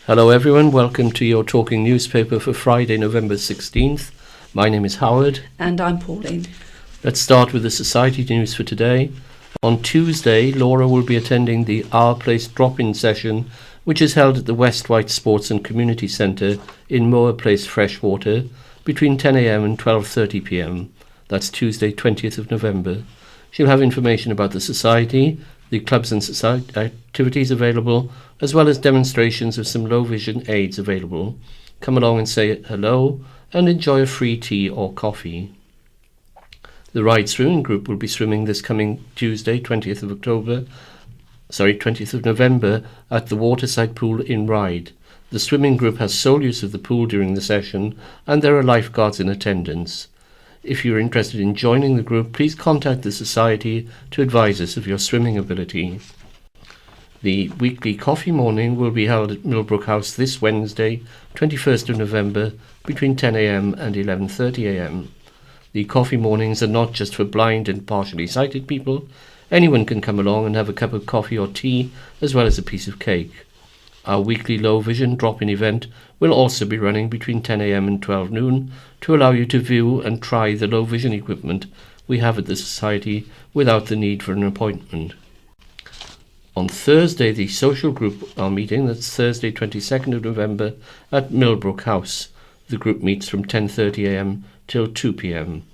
Hello everyone, welcome to your Talking Newspaper for Friday, November 16th. My name is Howard. And I'm Pauline. Let's start with the Society news for today. On Tuesday, Laura will be attending the Our Place drop-in session, which is held at the Wight Sports and Community Centre in Moor Place, Freshwater, between 10 a.m. and 12:30 p.m. That's Tuesday, 20th of November. She'll have information about the Society, the clubs and society activities available, as well as demonstrations of some low vision aids available. Come along and say hello and enjoy a free tea or coffee. The Ride Swimming Group will be swimming this coming Tuesday, 20th of November at the Waterside Pool in Ryde. The swimming group has sole use of the pool during the session and there are lifeguards in attendance. If you're interested in joining the group, please contact the Society to advise us of your swimming ability. The weekly coffee morning will be held at Millbrook House this Wednesday, 21st of November, between 10 a.m. and 11:30 a.m. The coffee mornings are not just for blind and partially sighted people. Anyone can come along and have a cup of coffee or tea, as well as a piece of cake. Our weekly low vision drop-in event will also be running between 10 a.m. and 12 noon to allow you to view and try the low vision equipment we have at the Society without the need for an appointment. On Thursday, the social group are meeting. That's Thursday, 22nd of November at Millbrook House. The group meets from 10:30 a.m. till 2 p.m.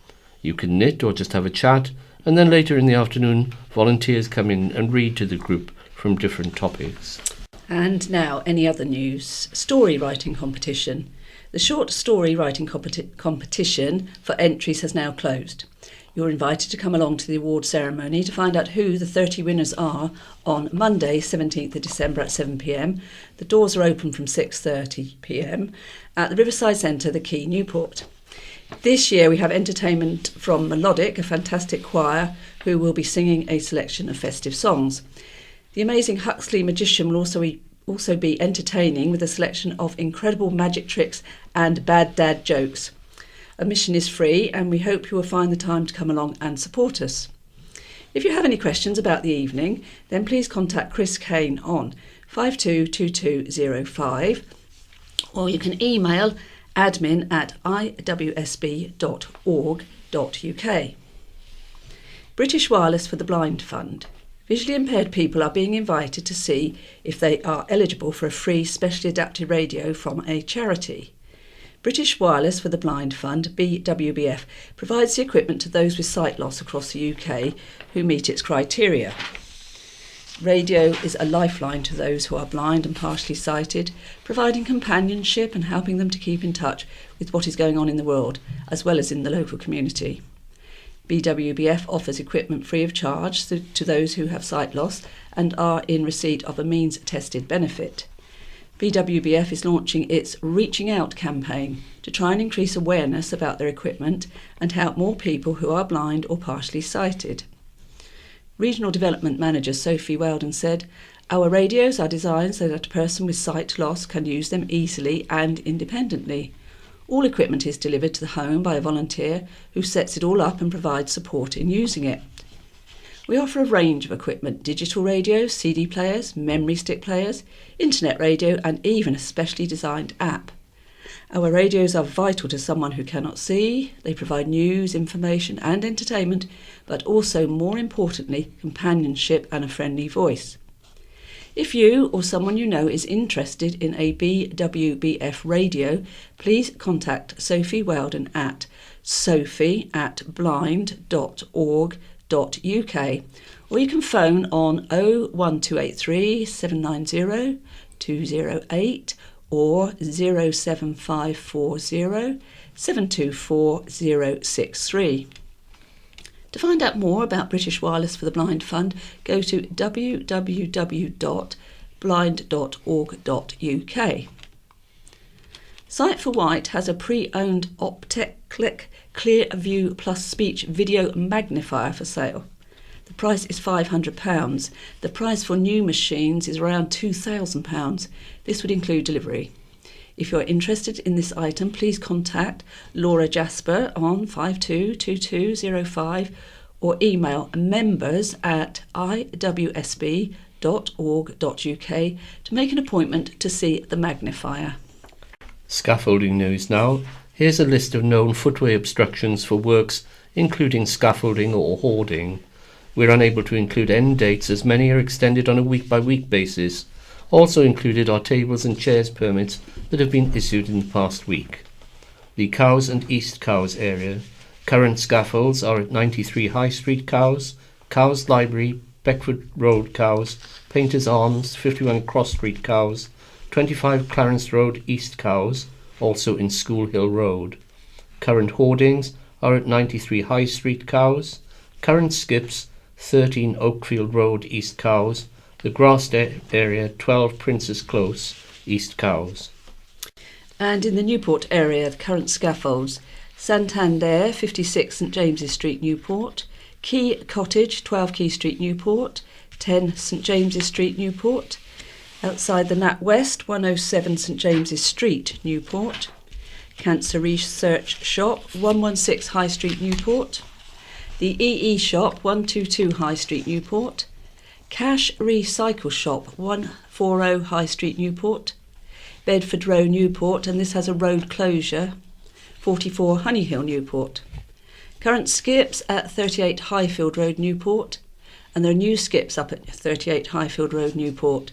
You can knit or just have a chat, and then later in the afternoon, volunteers come in and read to the group from different topics. And now, any other news? Story writing competition. The short story writing competition for entries has now closed. You're invited to come along to the award ceremony to find out who the 30 winners are on Monday, 17th of December at 7 p.m. The doors are open from 6:30 p.m. at the Riverside Centre, the Quay, Newport. This year we have entertainment from Melodic, a fantastic choir, who will be singing a selection of festive songs. The amazing Huxley magician will also be entertaining with a selection of incredible magic tricks and bad dad jokes. Admission is free and we hope you will find the time to come along and support us. If you have any questions about the evening, then please contact Chris Kane on 522205 or you can email admin@iwsb.org.uk. British Wireless for the Blind Fund. Visually impaired people are being invited to see if they are eligible for a free specially adapted radio from a charity. British Wireless for the Blind Fund, BWBF, provides the equipment to those with sight loss across the UK who meet its criteria. Radio is a lifeline to those who are blind and partially sighted, providing companionship and helping them to keep in touch with what is going on in the world, as well as in the local community. BWBF offers equipment free of charge to those who have sight loss and are in receipt of a means-tested benefit. BWBF is launching its Reaching Out campaign to try and increase awareness about their equipment and help more people who are blind or partially sighted. Regional Development Manager Sophie Weldon said, "Our radios are designed so that a person with sight loss can use them easily and independently. All equipment is delivered to the home by a volunteer who sets it all up and provides support in using it. We offer a range of equipment: digital radios, CD players, memory stick players, internet radio and even a specially designed app. Our radios are vital to someone who cannot see. They provide news, information and entertainment, but also, more importantly, companionship and a friendly voice. If you or someone you know is interested in a BWBF radio, please contact Sophie Weldon at sophie@blind.org.uk or you can phone on 01283 790 208 or 07540 724 063. To find out more about British Wireless for the Blind Fund, go to www.blind.org.uk. Sight for Wight has a pre-owned Optec Clear View Plus Speech Video Magnifier for sale. The price is £500. The price for new machines is around £2,000. This would include delivery. If you're interested in this item, please contact Laura Jasper on 522205 or email members@iwsb.org.uk. to make an appointment to see the magnifier. Scaffolding news now. Here's a list of known footway obstructions for works including scaffolding or hoarding. We're unable to include end dates as many are extended on a week-by-week basis. Also included are tables and chairs permits that have been issued in the past week. The Cowes and East Cowes area. Current scaffolds are at 93 High Street Cowes, Cowes Library, Beckford Road Cowes, Painters Arms, 51 Cross Street Cowes, 25 Clarence Road East Cowes, also in School Hill Road. Current hoardings are at 93 High Street Cowes, current skips 13 Oakfield Road East Cowes, the grassed area 12 Princess Close East Cowes. And in the Newport area, the current scaffolds: Santander, 56 St James's Street, Newport; Key Cottage, 12 Key Street, Newport; 10 St James's Street, Newport; outside the Nat West, 107 St James's Street, Newport; Cancer Research Shop, 116 High Street, Newport; the EE Shop, 122 High Street, Newport; Cash Recycle Shop, 140 High Street, Newport; Bedford Row, Newport, and this has a road closure, 44 Honeyhill, Newport. Current skips at 38 Highfield Road, Newport, and there are new skips up at 38 Highfield Road, Newport.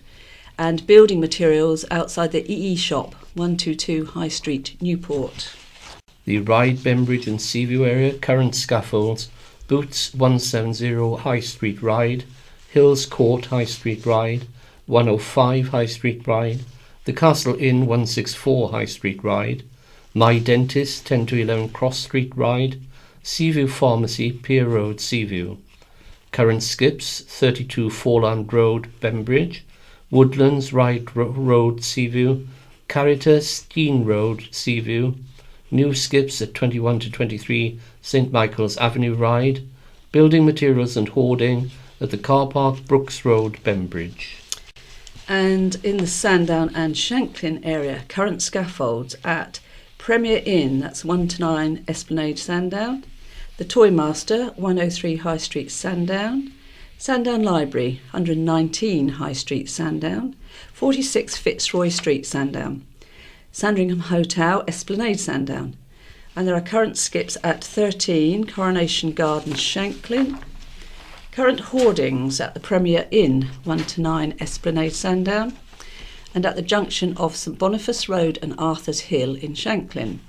And building materials outside the EE Shop, 122 High Street, Newport. The Ryde, Bembridge and Seaview area, current scaffolds: Boots, 170 High Street, Ryde; Hills Court, High Street, Ryde; 105 High Street, Ryde; the Castle Inn, 164 High Street, Ryde; My Dentist, 10 to 11 Cross Street, Ryde; Seaview Pharmacy, Pier Road, Seaview. Current skips: 32 Foreland Road, Bembridge; Woodlands, Ryde Road, Seaview; Caritas, Steen Road, Seaview; new skips at 21 to 23 St Michael's Avenue, Ryde; building materials and hoarding at the car park, Brooks Road, Bembridge. And in the Sandown and Shanklin area, current scaffolds at Premier Inn, that's 1 to 9 Esplanade, Sandown; the Toymaster, 103 High Street, Sandown; Sandown Library, 119 High Street, Sandown; 46 Fitzroy Street, Sandown; Sandringham Hotel, Esplanade, Sandown. And there are current skips at 13 Coronation Gardens, Shanklin; current hoardings at the Premier Inn, 1 to 9 Esplanade, Sandown, and at the junction of St Boniface Road and Arthur's Hill in Shanklin.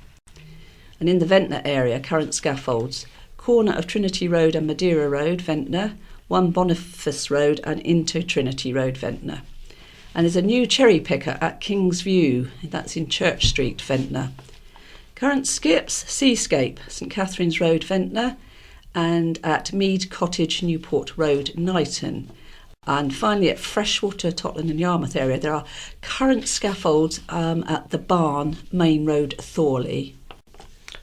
And in the Ventnor area, current scaffolds: corner of Trinity Road and Madeira Road, Ventnor; 1 Boniface Road and into Trinity Road, Ventnor. And there's a new cherry picker at King's View, that's in Church Street, Ventnor. Current skips: Seascape, St Catherine's Road, Ventnor, and at Mead Cottage, Newport Road, Knighton. And finally at Freshwater, Totland and Yarmouth area, there are current scaffolds at the Barn, Main Road, Thorley.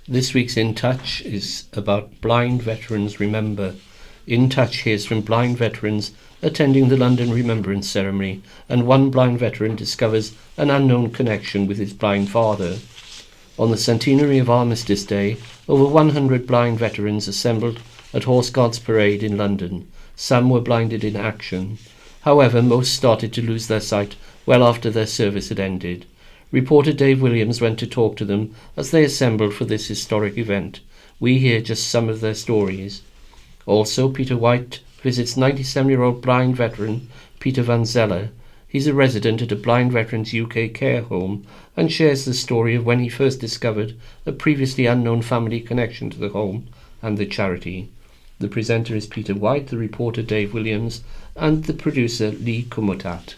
This week's In Touch is about Blind Veterans Remember. In Touch hears from blind veterans attending the London Remembrance ceremony, and one blind veteran discovers an unknown connection with his blind father. On the centenary of Armistice Day, over 100 blind veterans assembled at Horse Guards Parade in London. Some were blinded in action. However, most started to lose their sight well after their service had ended. Reporter Dave Williams went to talk to them as they assembled for this historic event. We hear just some of their stories. Also, Peter Wight visits 97-year-old blind veteran Peter Van Zeller. He's a resident at a Blind Veterans UK care home and shares the story of when he first discovered a previously unknown family connection to the home and the charity. The presenter is Peter Wight, the reporter Dave Williams, and the producer Lee Kumutat.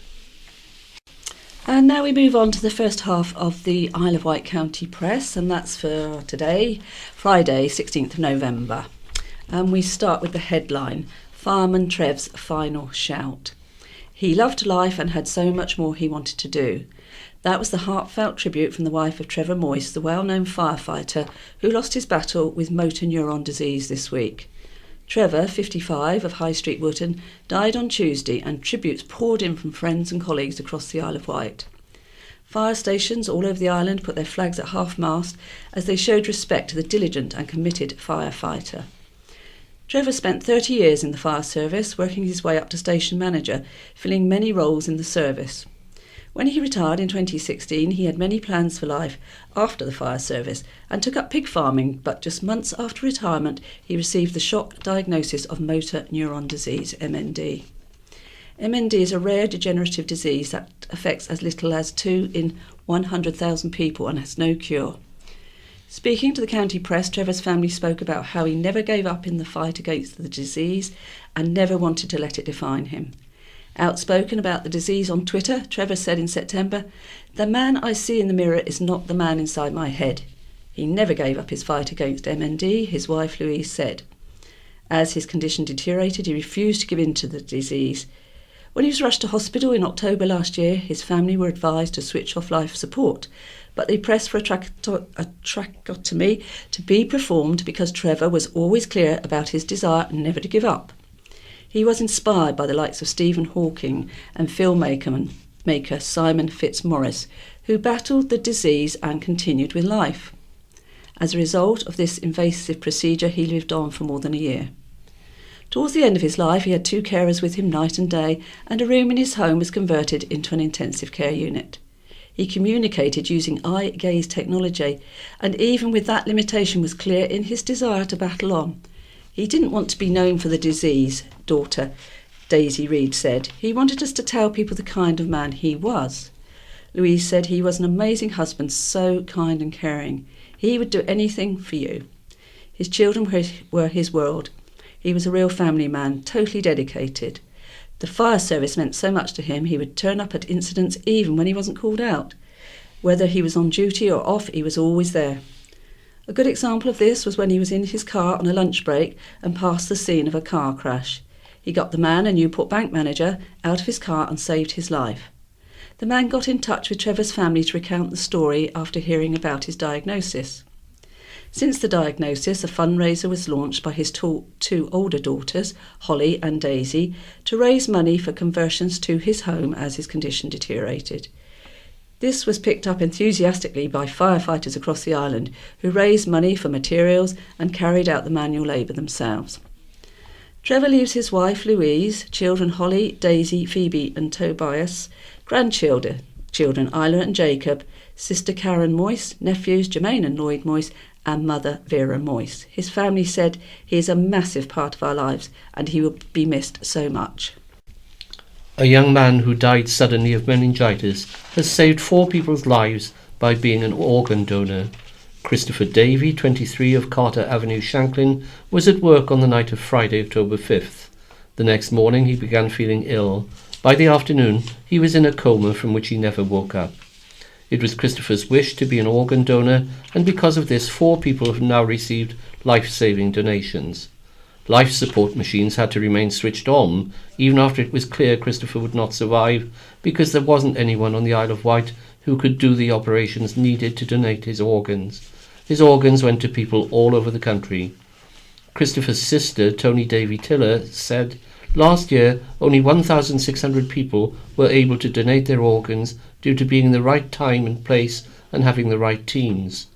And now we move on to the first half of the Isle of Wight County Press, and that's for today, Friday, 16th of November. And we start with the headline: Fireman Trev's final shout. He loved life and had so much more he wanted to do. That was the heartfelt tribute from the wife of Trevor Moyes, the well-known firefighter who lost his battle with motor neuron disease this week. Trevor, 55, of High Street, Wootton, died on Tuesday, and tributes poured in from friends and colleagues across the Isle of Wight. Fire stations all over the island put their flags at half-mast as they showed respect to the diligent and committed firefighter. Trevor spent 30 years in the fire service, working his way up to station manager, filling many roles in the service. When he retired in 2016, he had many plans for life after the fire service and took up pig farming, but just months after retirement, he received the shock diagnosis of motor neuron disease, MND. MND is a rare degenerative disease that affects as little as 2 in 100,000 people and has no cure. Speaking to the county press, Trevor's family spoke about how he never gave up in the fight against the disease and never wanted to let it define him. Outspoken about the disease on Twitter, Trevor said in September, "The man I see in the mirror is not the man inside my head." He never gave up his fight against MND, his wife Louise said. As his condition deteriorated, he refused to give in to the disease. When he was rushed to hospital in October last year, his family were advised to switch off life support, but they pressed for a tracheotomy to be performed because Trevor was always clear about his desire never to give up. He was inspired by the likes of Stephen Hawking and filmmaker Simon Fitzmaurice, who battled the disease and continued with life. As a result of this invasive procedure, he lived on for more than a year. Towards the end of his life, he had 2 carers with him night and day, and a room in his home was converted into an intensive care unit. He communicated using eye gaze technology, and even with that limitation was clear in his desire to battle on. He didn't want to be known for the disease, daughter Daisy Reed said. He wanted us to tell people the kind of man he was. Louise said he was an amazing husband, so kind and caring. He would do anything for you. His children were his world. He was a real family man, totally dedicated. The fire service meant so much to him, he would turn up at incidents even when he wasn't called out. Whether he was on duty or off, he was always there. A good example of this was when he was in his car on a lunch break and passed the scene of a car crash. He got the man, a Newport bank manager, out of his car and saved his life. The man got in touch with Trevor's family to recount the story after hearing about his diagnosis. Since the diagnosis, a fundraiser was launched by his 2 older daughters, Holly and Daisy, to raise money for conversions to his home as his condition deteriorated. This was picked up enthusiastically by firefighters across the island, who raised money for materials and carried out the manual labour themselves. Trevor leaves his wife Louise, children Holly, Daisy, Phoebe and Tobias, grandchildren Isla and Jacob, sister Karen Moyes, nephews Jermaine and Lloyd Moyes, and mother Vera Moyes. His family said he is a massive part of our lives and he will be missed so much. A young man who died suddenly of meningitis has saved 4 people's lives by being an organ donor. Christopher Davi, 23, of Carter Avenue, Shanklin, was at work on the night of Friday, October 5th. The next morning he began feeling ill. By the afternoon he was in a coma from which he never woke up. It was Christopher's wish to be an organ donor, and because of this 4 people have now received life-saving donations. Life support machines had to remain switched on, even after it was clear Christopher would not survive, because there wasn't anyone on the Isle of Wight who could do the operations needed to donate his organs. His organs went to people all over the country. Christopher's sister, Tony Davy Tiller, said, "Last year, only 1,600 people were able to donate their organs due to being in the right time and place and having the right teams.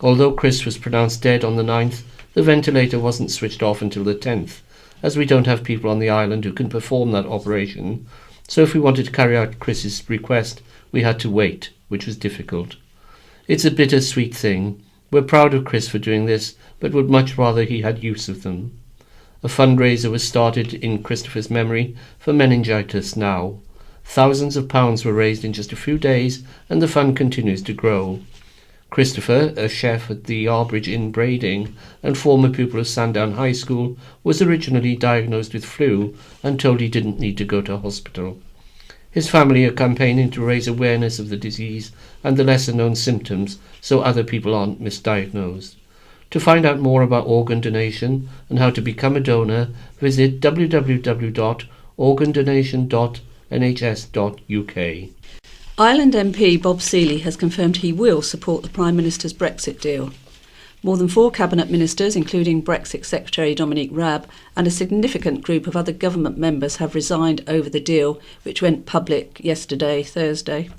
Although Chris was pronounced dead on the 9th, the ventilator wasn't switched off until the 10th, as we don't have people on the island who can perform that operation, so if we wanted to carry out Chris's request, we had to wait, which was difficult. It's a bittersweet thing. We're proud of Chris for doing this, but would much rather he had use of them." A fundraiser was started in Christopher's memory for meningitis now. Thousands of pounds were raised in just a few days, and the fund continues to grow. Christopher, a chef at the Arbridge Inn Brading and former pupil of Sandown High School, was originally diagnosed with flu and told he didn't need to go to hospital. His family are campaigning to raise awareness of the disease and the lesser-known symptoms so other people aren't misdiagnosed. To find out more about organ donation and how to become a donor, visit www.organdonation.nhs.uk. Ireland MP Bob Seeley has confirmed he will support the Prime Minister's Brexit deal. More than 4 cabinet ministers, including Brexit Secretary Dominic Raab, and a significant group of other government members have resigned over the deal, which went public yesterday, Thursday.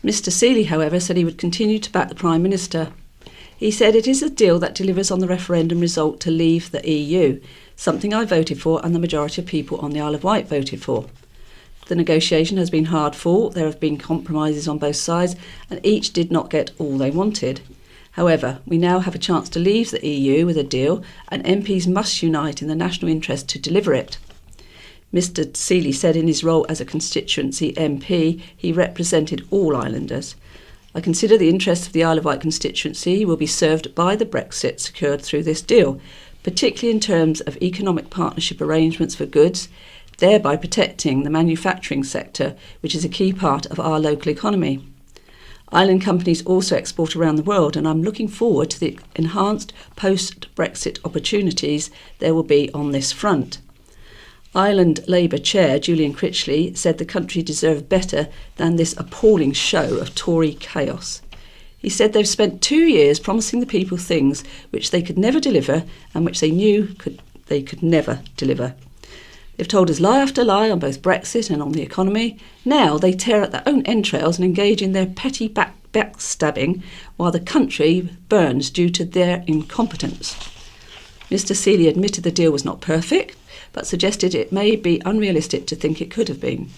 Mr Seeley, however, said he would continue to back the Prime Minister. He said it is a deal that delivers on the referendum result to leave the EU, something I voted for and the majority of people on the Isle of Wight voted for. The negotiation has been hard fought, there have been compromises on both sides, and each did not get all they wanted. However, we now have a chance to leave the EU with a deal, and MPs must unite in the national interest to deliver it. Mr Seeley said in his role as a constituency MP, he represented all islanders. I consider the interests of the Isle of Wight constituency will be served by the Brexit secured through this deal, particularly in terms of economic partnership arrangements for goods, thereby protecting the manufacturing sector, which is a key part of our local economy. Island companies also export around the world, and I'm looking forward to the enhanced post-Brexit opportunities there will be on this front. Ireland Labour Chair Julian Critchley said the country deserved better than this appalling show of Tory chaos. He said they've spent 2 years promising the people things which they could never deliver and which they knew they could never deliver. They've told us lie after lie on both Brexit and on the economy. Now they tear at their own entrails and engage in their petty backstabbing while the country burns due to their incompetence. Mr Seeley admitted the deal was not perfect, but suggested it may be unrealistic to think it could have been.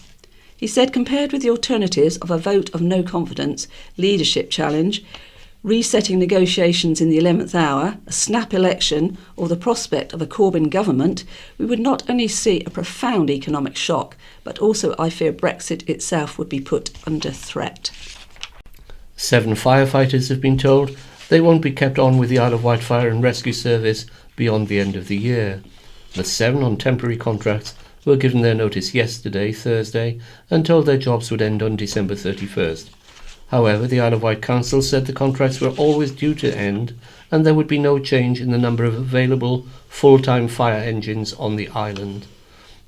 He said compared with the alternatives of a vote of no confidence, leadership challenge, resetting negotiations in the 11th hour, a snap election, or the prospect of a Corbyn government, we would not only see a profound economic shock, but also I fear Brexit itself would be put under threat. 7 firefighters have been told they won't be kept on with the Isle of Wight Fire and Rescue Service beyond the end of the year. The 7 on temporary contracts were given their notice yesterday, Thursday, and told their jobs would end on December 31st. However, the Isle of Wight Council said the contracts were always due to end and there would be no change in the number of available full-time fire engines on the island.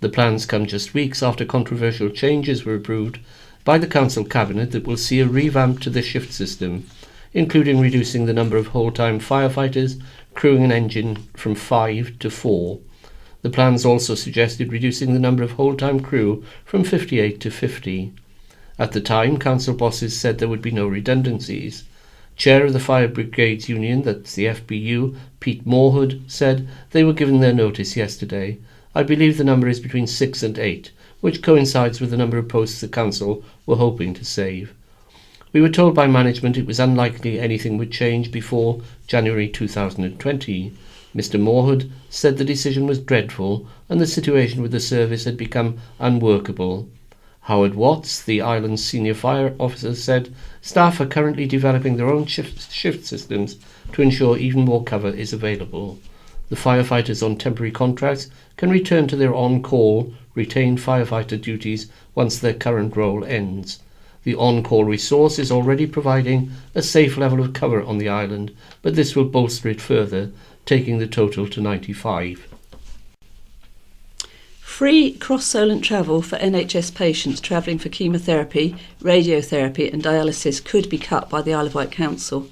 The plans come just weeks after controversial changes were approved by the Council Cabinet that will see a revamp to the shift system, including reducing the number of whole-time firefighters crewing an engine from 5 to 4. The plans also suggested reducing the number of whole-time crew from 58 to 50. At the time, council bosses said there would be no redundancies. Chair of the Fire Brigades Union, that's the FBU, Pete Moorhood, said they were given their notice yesterday. I believe the number is between 6 and 8, which coincides with the number of posts the council were hoping to save. We were told by management it was unlikely anything would change before January 2020. Mr Moorhood said the decision was dreadful and the situation with the service had become unworkable. Howard Watts, the island's senior fire officer, said staff are currently developing their own shift systems to ensure even more cover is available. The firefighters on temporary contracts can return to their on-call, retained firefighter duties once their current role ends. The on-call resource is already providing a safe level of cover on the island, but this will bolster it further, taking the total to 95. Free cross-Solent travel for NHS patients travelling for chemotherapy, radiotherapy and dialysis could be cut by the Isle of Wight Council.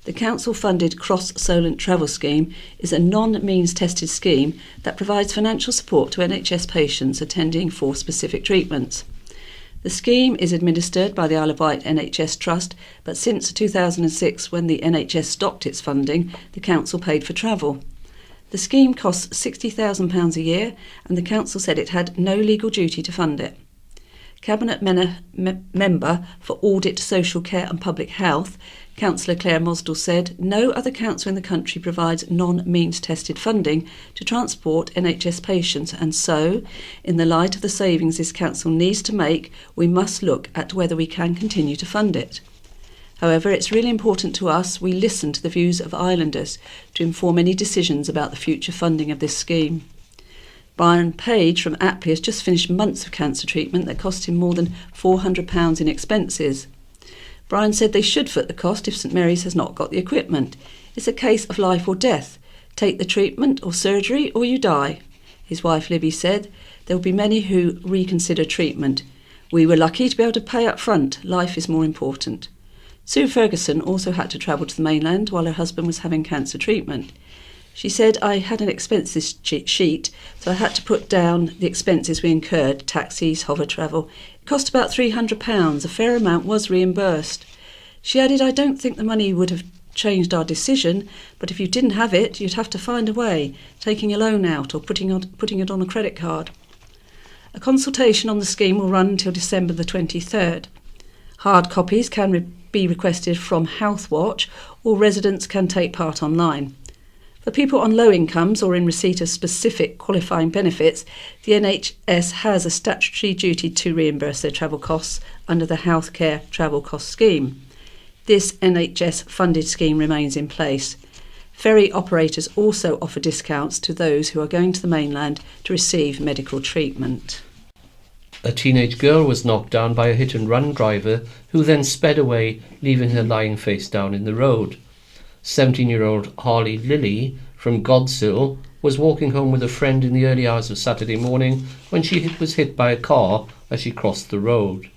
The council-funded cross-Solent travel scheme is a non-means-tested scheme that provides financial support to NHS patients attending for specific treatments. The scheme is administered by the Isle of Wight NHS Trust, but since 2006, when the NHS stopped its funding, the council paid for travel. The scheme costs £60,000 a year, and the council said it had no legal duty to fund it. Cabinet Member for Audit, Social Care and Public Health, Councillor Clare Mostel, said no other council in the country provides non-means-tested funding to transport NHS patients, and so, in the light of the savings this council needs to make, we must look at whether we can continue to fund it. However, it's really important to us we listen to the views of islanders to inform any decisions about the future funding of this scheme. Brian Page from Apley has just finished months of cancer treatment that cost him more than £400 in expenses. Brian said they should foot the cost if St Mary's has not got the equipment. It's a case of life or death. Take the treatment or surgery or you die. His wife Libby said there will be many who reconsider treatment. We were lucky to be able to pay up front. Life is more important. Sue Ferguson also had to travel to the mainland while her husband was having cancer treatment. She said, I had an expenses sheet, so I had to put down the expenses we incurred, taxis, hover travel. It cost about £300, a fair amount was reimbursed. She added, I don't think the money would have changed our decision, but if you didn't have it, you'd have to find a way, taking a loan out or putting it on a credit card. A consultation on the scheme will run until December the 23rd. Hard copies can be requested from Healthwatch, or residents can take part online. For people on low incomes or in receipt of specific qualifying benefits, the NHS has a statutory duty to reimburse their travel costs under the Healthcare Travel Cost Scheme. This NHS-funded scheme remains in place. Ferry operators also offer discounts to those who are going to the mainland to receive medical treatment. A teenage girl was knocked down by a hit-and-run driver who then sped away, leaving her lying face down in the road. 17-year-old Harley Lilly from Godsill was walking home with a friend in the early hours of Saturday morning when she was hit by a car as she crossed the road.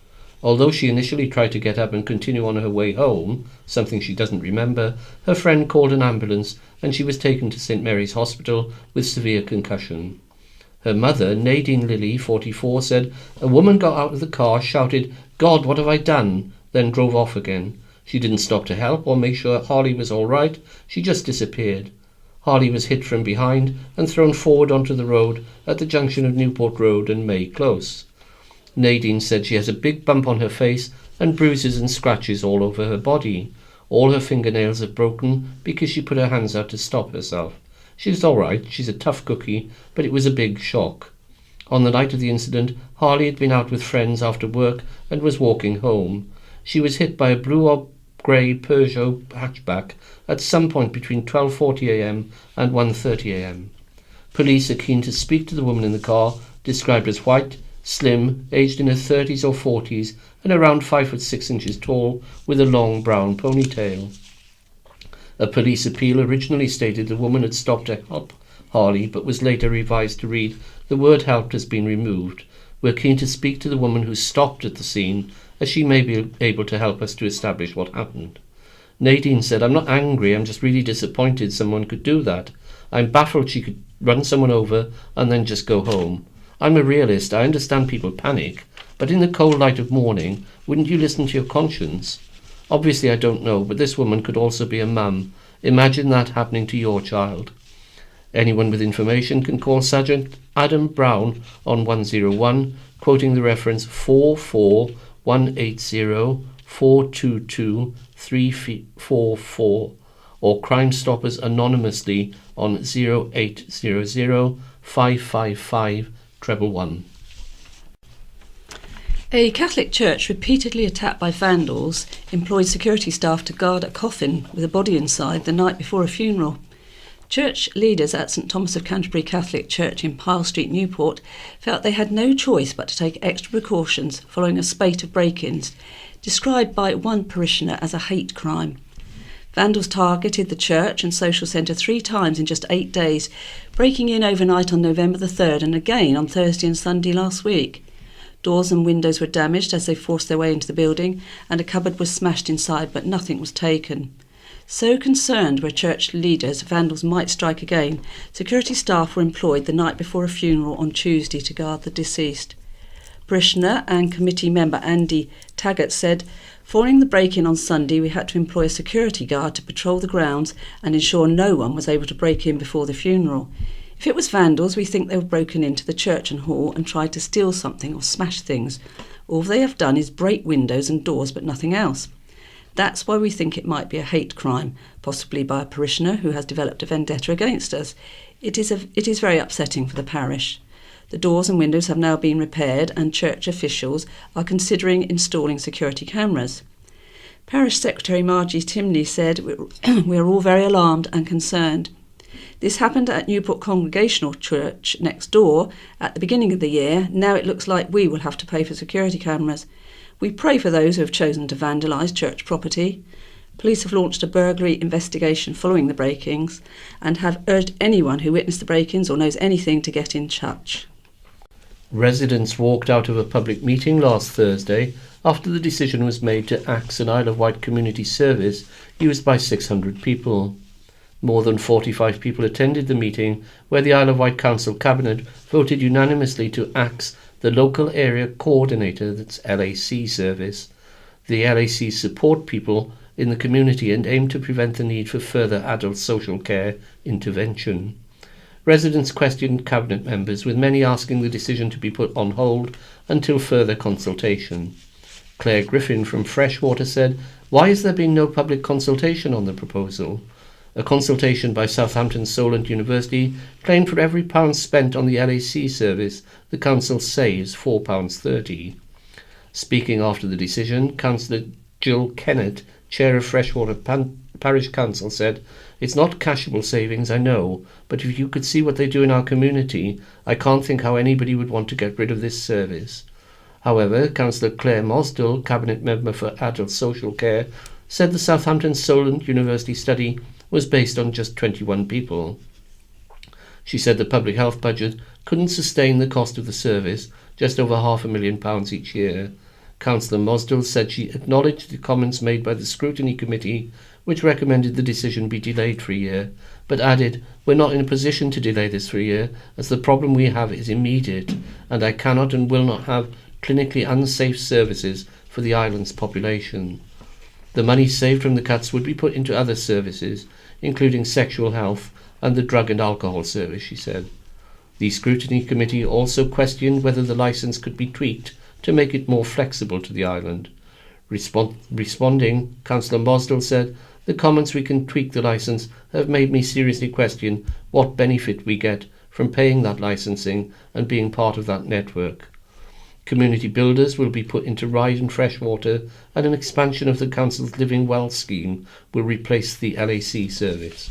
Although she initially tried to get up and continue on her way home, something she doesn't remember, her friend called an ambulance and she was taken to St Mary's Hospital with severe concussion. Her mother, Nadine Lilly, 44, said, "A woman got out of the car, shouted, 'God, what have I done?' then drove off again. She didn't stop to help or make sure Harley was all right. She just disappeared. Harley was hit from behind and thrown forward onto the road at the junction of Newport Road and May Close. Nadine said she has a big bump on her face and bruises and scratches all over her body. All her fingernails are broken because she put her hands out to stop herself. She's all right, she's a tough cookie, but it was a big shock. On the night of the incident, Harley had been out with friends after work and was walking home. She was hit by a blue or grey Peugeot hatchback at some point between 12:40 a.m. and 1:30 a.m. Police are keen to speak to the woman in the car, described as white, slim, aged in her 30s or 40s, and around 5 foot 6 inches tall, with a long brown ponytail. A police appeal originally stated the woman had stopped to help Harley, but was later revised to read, "The word helped has been removed. We're keen to speak to the woman who stopped at the scene, as she may be able to help us to establish what happened." Nadine said, "I'm not angry, I'm just really disappointed someone could do that. I'm baffled she could run someone over and then just go home. I'm a realist, I understand people panic, but in the cold light of morning, wouldn't you listen to your conscience? Obviously I don't know, but this woman could also be a mum. Imagine that happening to your child." Anyone with information can call Sergeant Adam Brown on 101, quoting the reference 44180 422 344, or Crime Stoppers anonymously on 0800 555 111. A Catholic church repeatedly attacked by vandals employed security staff to guard a coffin with a body inside the night before a funeral. Church leaders at St Thomas of Canterbury Catholic Church in Pyle Street, Newport, felt they had no choice but to take extra precautions following a spate of break-ins, described by one parishioner as a hate crime. Vandals targeted the church and social centre 3 times in just 8 days, breaking in overnight on November the 3rd and again on Thursday and Sunday last week. Doors and windows were damaged as they forced their way into the building, and a cupboard was smashed inside, but nothing was taken. So concerned were church leaders vandals might strike again, security staff were employed the night before a funeral on Tuesday to guard the deceased. Parishioner and committee member Andy Taggart said, "Following the break-in on Sunday, we had to employ a security guard to patrol the grounds and ensure no one was able to break in before the funeral. If it was vandals, we think they were broken into the church and hall and tried to steal something or smash things. All they have done is break windows and doors, but nothing else. That's why we think it might be a hate crime, possibly by a parishioner who has developed a vendetta against us. It is very upsetting for the parish. The doors and windows have now been repaired and church officials are considering installing security cameras." Parish Secretary Margie Timney said, "We are all very alarmed and concerned. This happened at Newport Congregational Church next door at the beginning of the year. Now it looks like we will have to pay for security cameras. We pray for those who have chosen to vandalise church property. Police have launched a burglary investigation following the break-ins and have urged anyone who witnessed the break-ins or knows anything to get in touch." Residents walked out of a public meeting last Thursday after the decision was made to axe an Isle of Wight community service used by 600 people. More than 45 people attended the meeting, where the Isle of Wight Council Cabinet voted unanimously to axe the local area coordinator, that's LAC service. The LAC support people in the community and aim to prevent the need for further adult social care intervention. Residents questioned Cabinet members, with many asking the decision to be put on hold until further consultation. Claire Griffin from Freshwater said, "Why has there been no public consultation on the proposal?" A consultation by Southampton Solent University claimed for every pound spent on the LAC service, the council saves £4.30. Speaking after the decision, Councillor Jill Kennett, Chair of Freshwater Parish Council, said, "It's not cashable savings, I know, but if you could see what they do in our community, I can't think how anybody would want to get rid of this service." However, Councillor Clare Mostel, Cabinet Member for Adult Social Care, said the Southampton Solent University study was based on just 21 people. She said the public health budget couldn't sustain the cost of the service, just over £500,000 each year. Councillor Mosdell said she acknowledged the comments made by the Scrutiny Committee, which recommended the decision be delayed for a year, but added, "We're not in a position to delay this for a year, as the problem we have is immediate, and I cannot and will not have clinically unsafe services for the island's population." The money saved from the cuts would be put into other services, including sexual health and the drug and alcohol service, she said. The Scrutiny Committee also questioned whether the licence could be tweaked to make it more flexible to the island. Responding, Councillor Mosdell said, "The comments we can tweak the licence have made me seriously question what benefit we get from paying that licensing and being part of that network. Community builders will be put into Ryde and Freshwater, and an expansion of the council's Living Well scheme will replace the LAC service."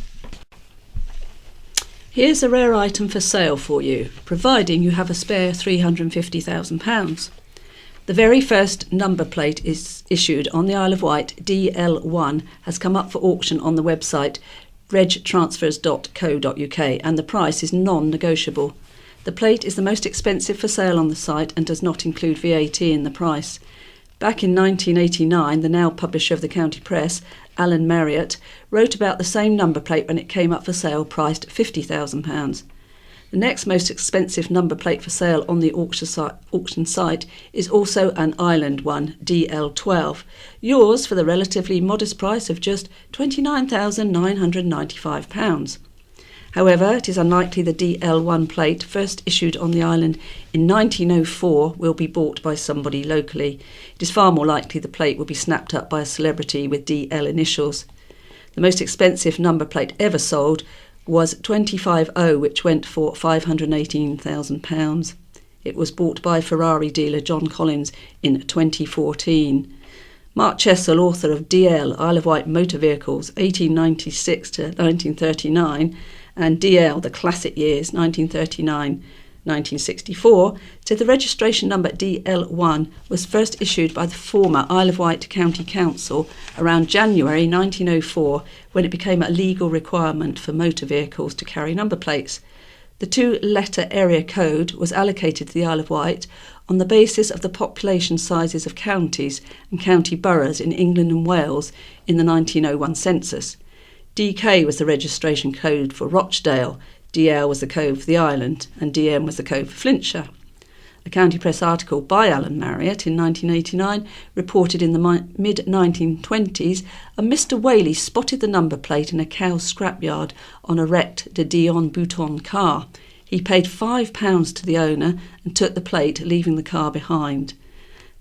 Here's a rare item for sale for you, providing you have a spare £350,000. The very first number plate is issued on the Isle of Wight, DL1, has come up for auction on the website regtransfers.co.uk, and the price is non-negotiable. The plate is the most expensive for sale on the site and does not include VAT in the price. Back in 1989, the now publisher of the County Press, Alan Marriott, wrote about the same number plate when it came up for sale, priced £50,000. The next most expensive number plate for sale on the auction site is also an island one, DL12, yours for the relatively modest price of just £29,995. However, it is unlikely the DL1 plate, first issued on the island in 1904, will be bought by somebody locally. It is far more likely the plate will be snapped up by a celebrity with DL initials. The most expensive number plate ever sold was 250, which went for £518,000. It was bought by Ferrari dealer John Collins in 2014. Mark Chessel, author of DL, Isle of Wight Motor Vehicles, 1896 to 1939, and DL, the classic years, 1939-1964, said the registration number DL1 was first issued by the former Isle of Wight County Council around January 1904, when it became a legal requirement for motor vehicles to carry number plates. The two-letter area code was allocated to the Isle of Wight on the basis of the population sizes of counties and county boroughs in England and Wales in the 1901 census. DK was the registration code for Rochdale, DL was the code for the island, and DM was the code for Flintshire. A County Press article by Alan Marriott in 1989 reported in the mid-1920s a Mr. Whaley spotted the number plate in a cow scrapyard on a wrecked de Dion Bouton car. He paid £5 to the owner and took the plate, leaving the car behind.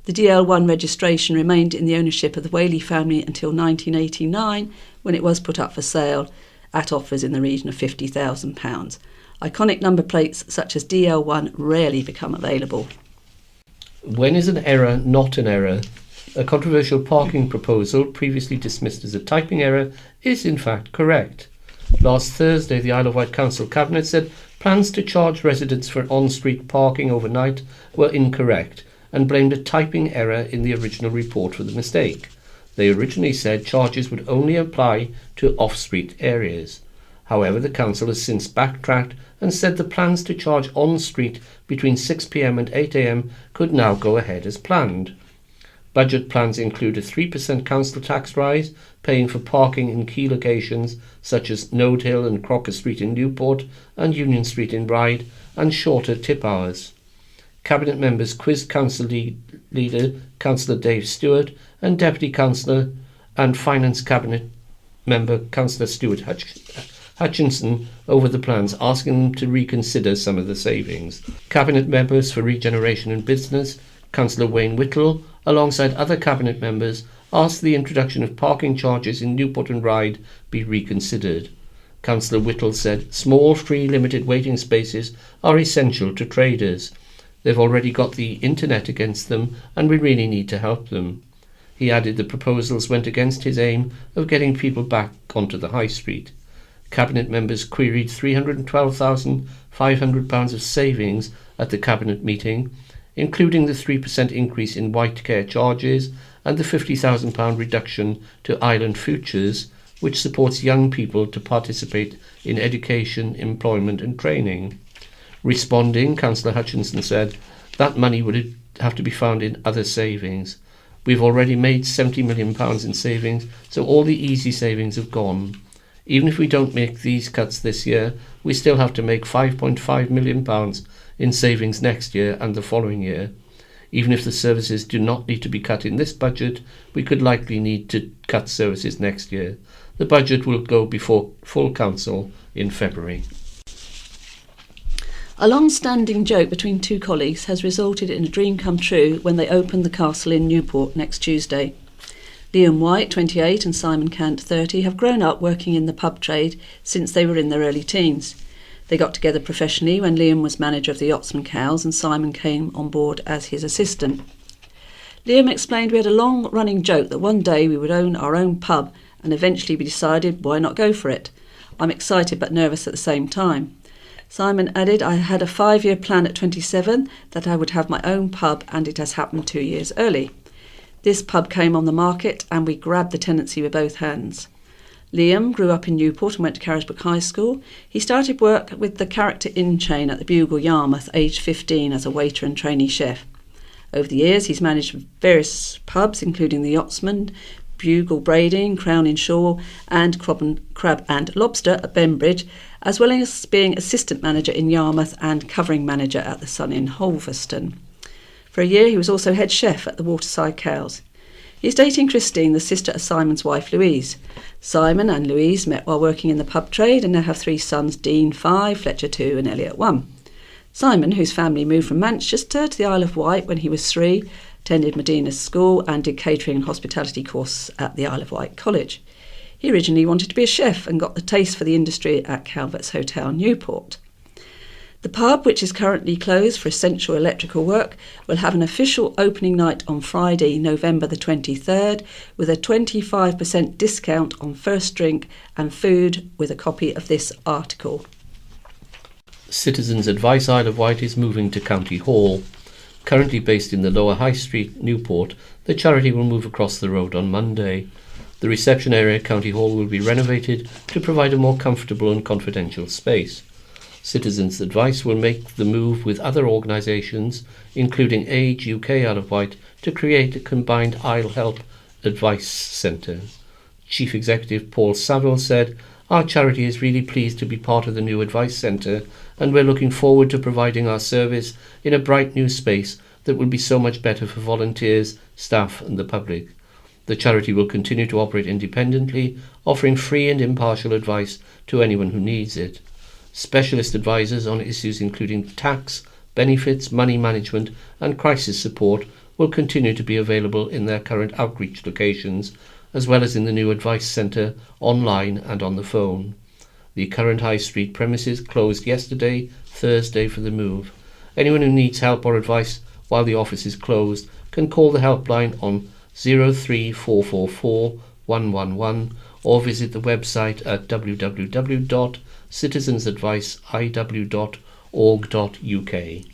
The DL1 registration remained in the ownership of the Whaley family until 1989, when it was put up for sale at offers in the region of £50,000. Iconic number plates such as DL1 rarely become available. When is an error not an error? A controversial parking proposal, previously dismissed as a typing error, is in fact correct. Last Thursday, the Isle of Wight Council Cabinet said plans to charge residents for on-street parking overnight were incorrect and blamed a typing error in the original report for the mistake. They originally said charges would only apply to off-street areas. However, the council has since backtracked and said the plans to charge on-street between 6 p.m. and 8 a.m. could now go ahead as planned. Budget plans include a 3% council tax rise, paying for parking in key locations such as Node Hill and Crocker Street in Newport and Union Street in Ryde, and shorter tip hours. Cabinet members quizzed Council Leader Councillor Dave Stewart and Deputy Councillor and Finance Cabinet member Councillor Stuart Hutchinson over the plans, asking them to reconsider some of the savings. Cabinet members for Regeneration and Business, Councillor Wayne Whittle, alongside other Cabinet members, asked the introduction of parking charges in Newport and Ryde be reconsidered. Councillor Whittle said small, free, limited waiting spaces are essential to traders. They've already got the internet against them and we really need to help them. He added the proposals went against his aim of getting people back onto the high street. Cabinet members queried £312,500 of savings at the Cabinet meeting, including the 3% increase in Wight care charges and the £50,000 reduction to Island Futures, which supports young people to participate in education, employment and training. Responding, Councillor Hutchinson said that money would have to be found in other savings. We've already made £70 million in savings, so all the easy savings have gone. Even if we don't make these cuts this year, we still have to make £5.5 million in savings next year and the following year. Even if the services do not need to be cut in this budget, we could likely need to cut services next year. The budget will go before full council in February. A long-standing joke between two colleagues has resulted in a dream come true when they opened the castle in Newport next Tuesday. Liam Wight, 28, and Simon Cant, 30, have grown up working in the pub trade since they were in their early teens. They got together professionally when Liam was manager of the Yachtsman Cows and Simon came on board as his assistant. Liam explained we had a long-running joke that one day we would own our own pub, and eventually we decided why not go for it. I'm excited but nervous at the same time. Simon added, I had a 5-year plan at 27 that I would have my own pub, and it has happened 2 years early. This pub came on the market and we grabbed the tenancy with both hands. Liam grew up in Newport and went to Carisbrooke High School. He started work with the Character Inn chain at the Bugle, Yarmouth, aged 15 as a waiter and trainee chef. Over the years he's managed various pubs including the Yachtsman, Bugle Brading, Crown in Shore and Crab and Lobster at Benbridge, as well as being assistant manager in Yarmouth and covering manager at the Sun in Holveston. For a year he was also head chef at the Waterside Cows. He's dating Christine, the sister of Simon's wife Louise. Simon and Louise met while working in the pub trade and now have 3 sons, Dean 5, Fletcher 2 and Elliot 1. Simon, whose family moved from Manchester to the Isle of Wight when he was 3, attended Medina's school and did catering and hospitality course at the Isle of Wight College. He originally wanted to be a chef and got the taste for the industry at Calvert's Hotel, Newport. The pub, which is currently closed for essential electrical work, will have an official opening night on Friday, November the 23rd, with a 25% discount on first drink and food, with a copy of this article. Citizens Advice Isle of Wight is moving to County Hall. Currently based in the Lower High Street, Newport, the charity will move across the road on Monday. The reception area at County Hall will be renovated to provide a more comfortable and confidential space. Citizens Advice will make the move with other organisations, including Age UK Isle of Wight, to create a combined Isle Help Advice Centre. Chief Executive Paul Saville said, our charity is really pleased to be part of the new Advice Centre and we're looking forward to providing our service in a bright new space that will be so much better for volunteers, staff and the public. The charity will continue to operate independently, offering free and impartial advice to anyone who needs it. Specialist advisors on issues including tax, benefits, money management and crisis support will continue to be available in their current outreach locations, as well as in the new Advice Centre, online and on the phone. The current High Street premises closed yesterday, Thursday, for the move. Anyone who needs help or advice while the office is closed can call the helpline on 03444 111 or visit the website at www.citizensadviceiw.org.uk.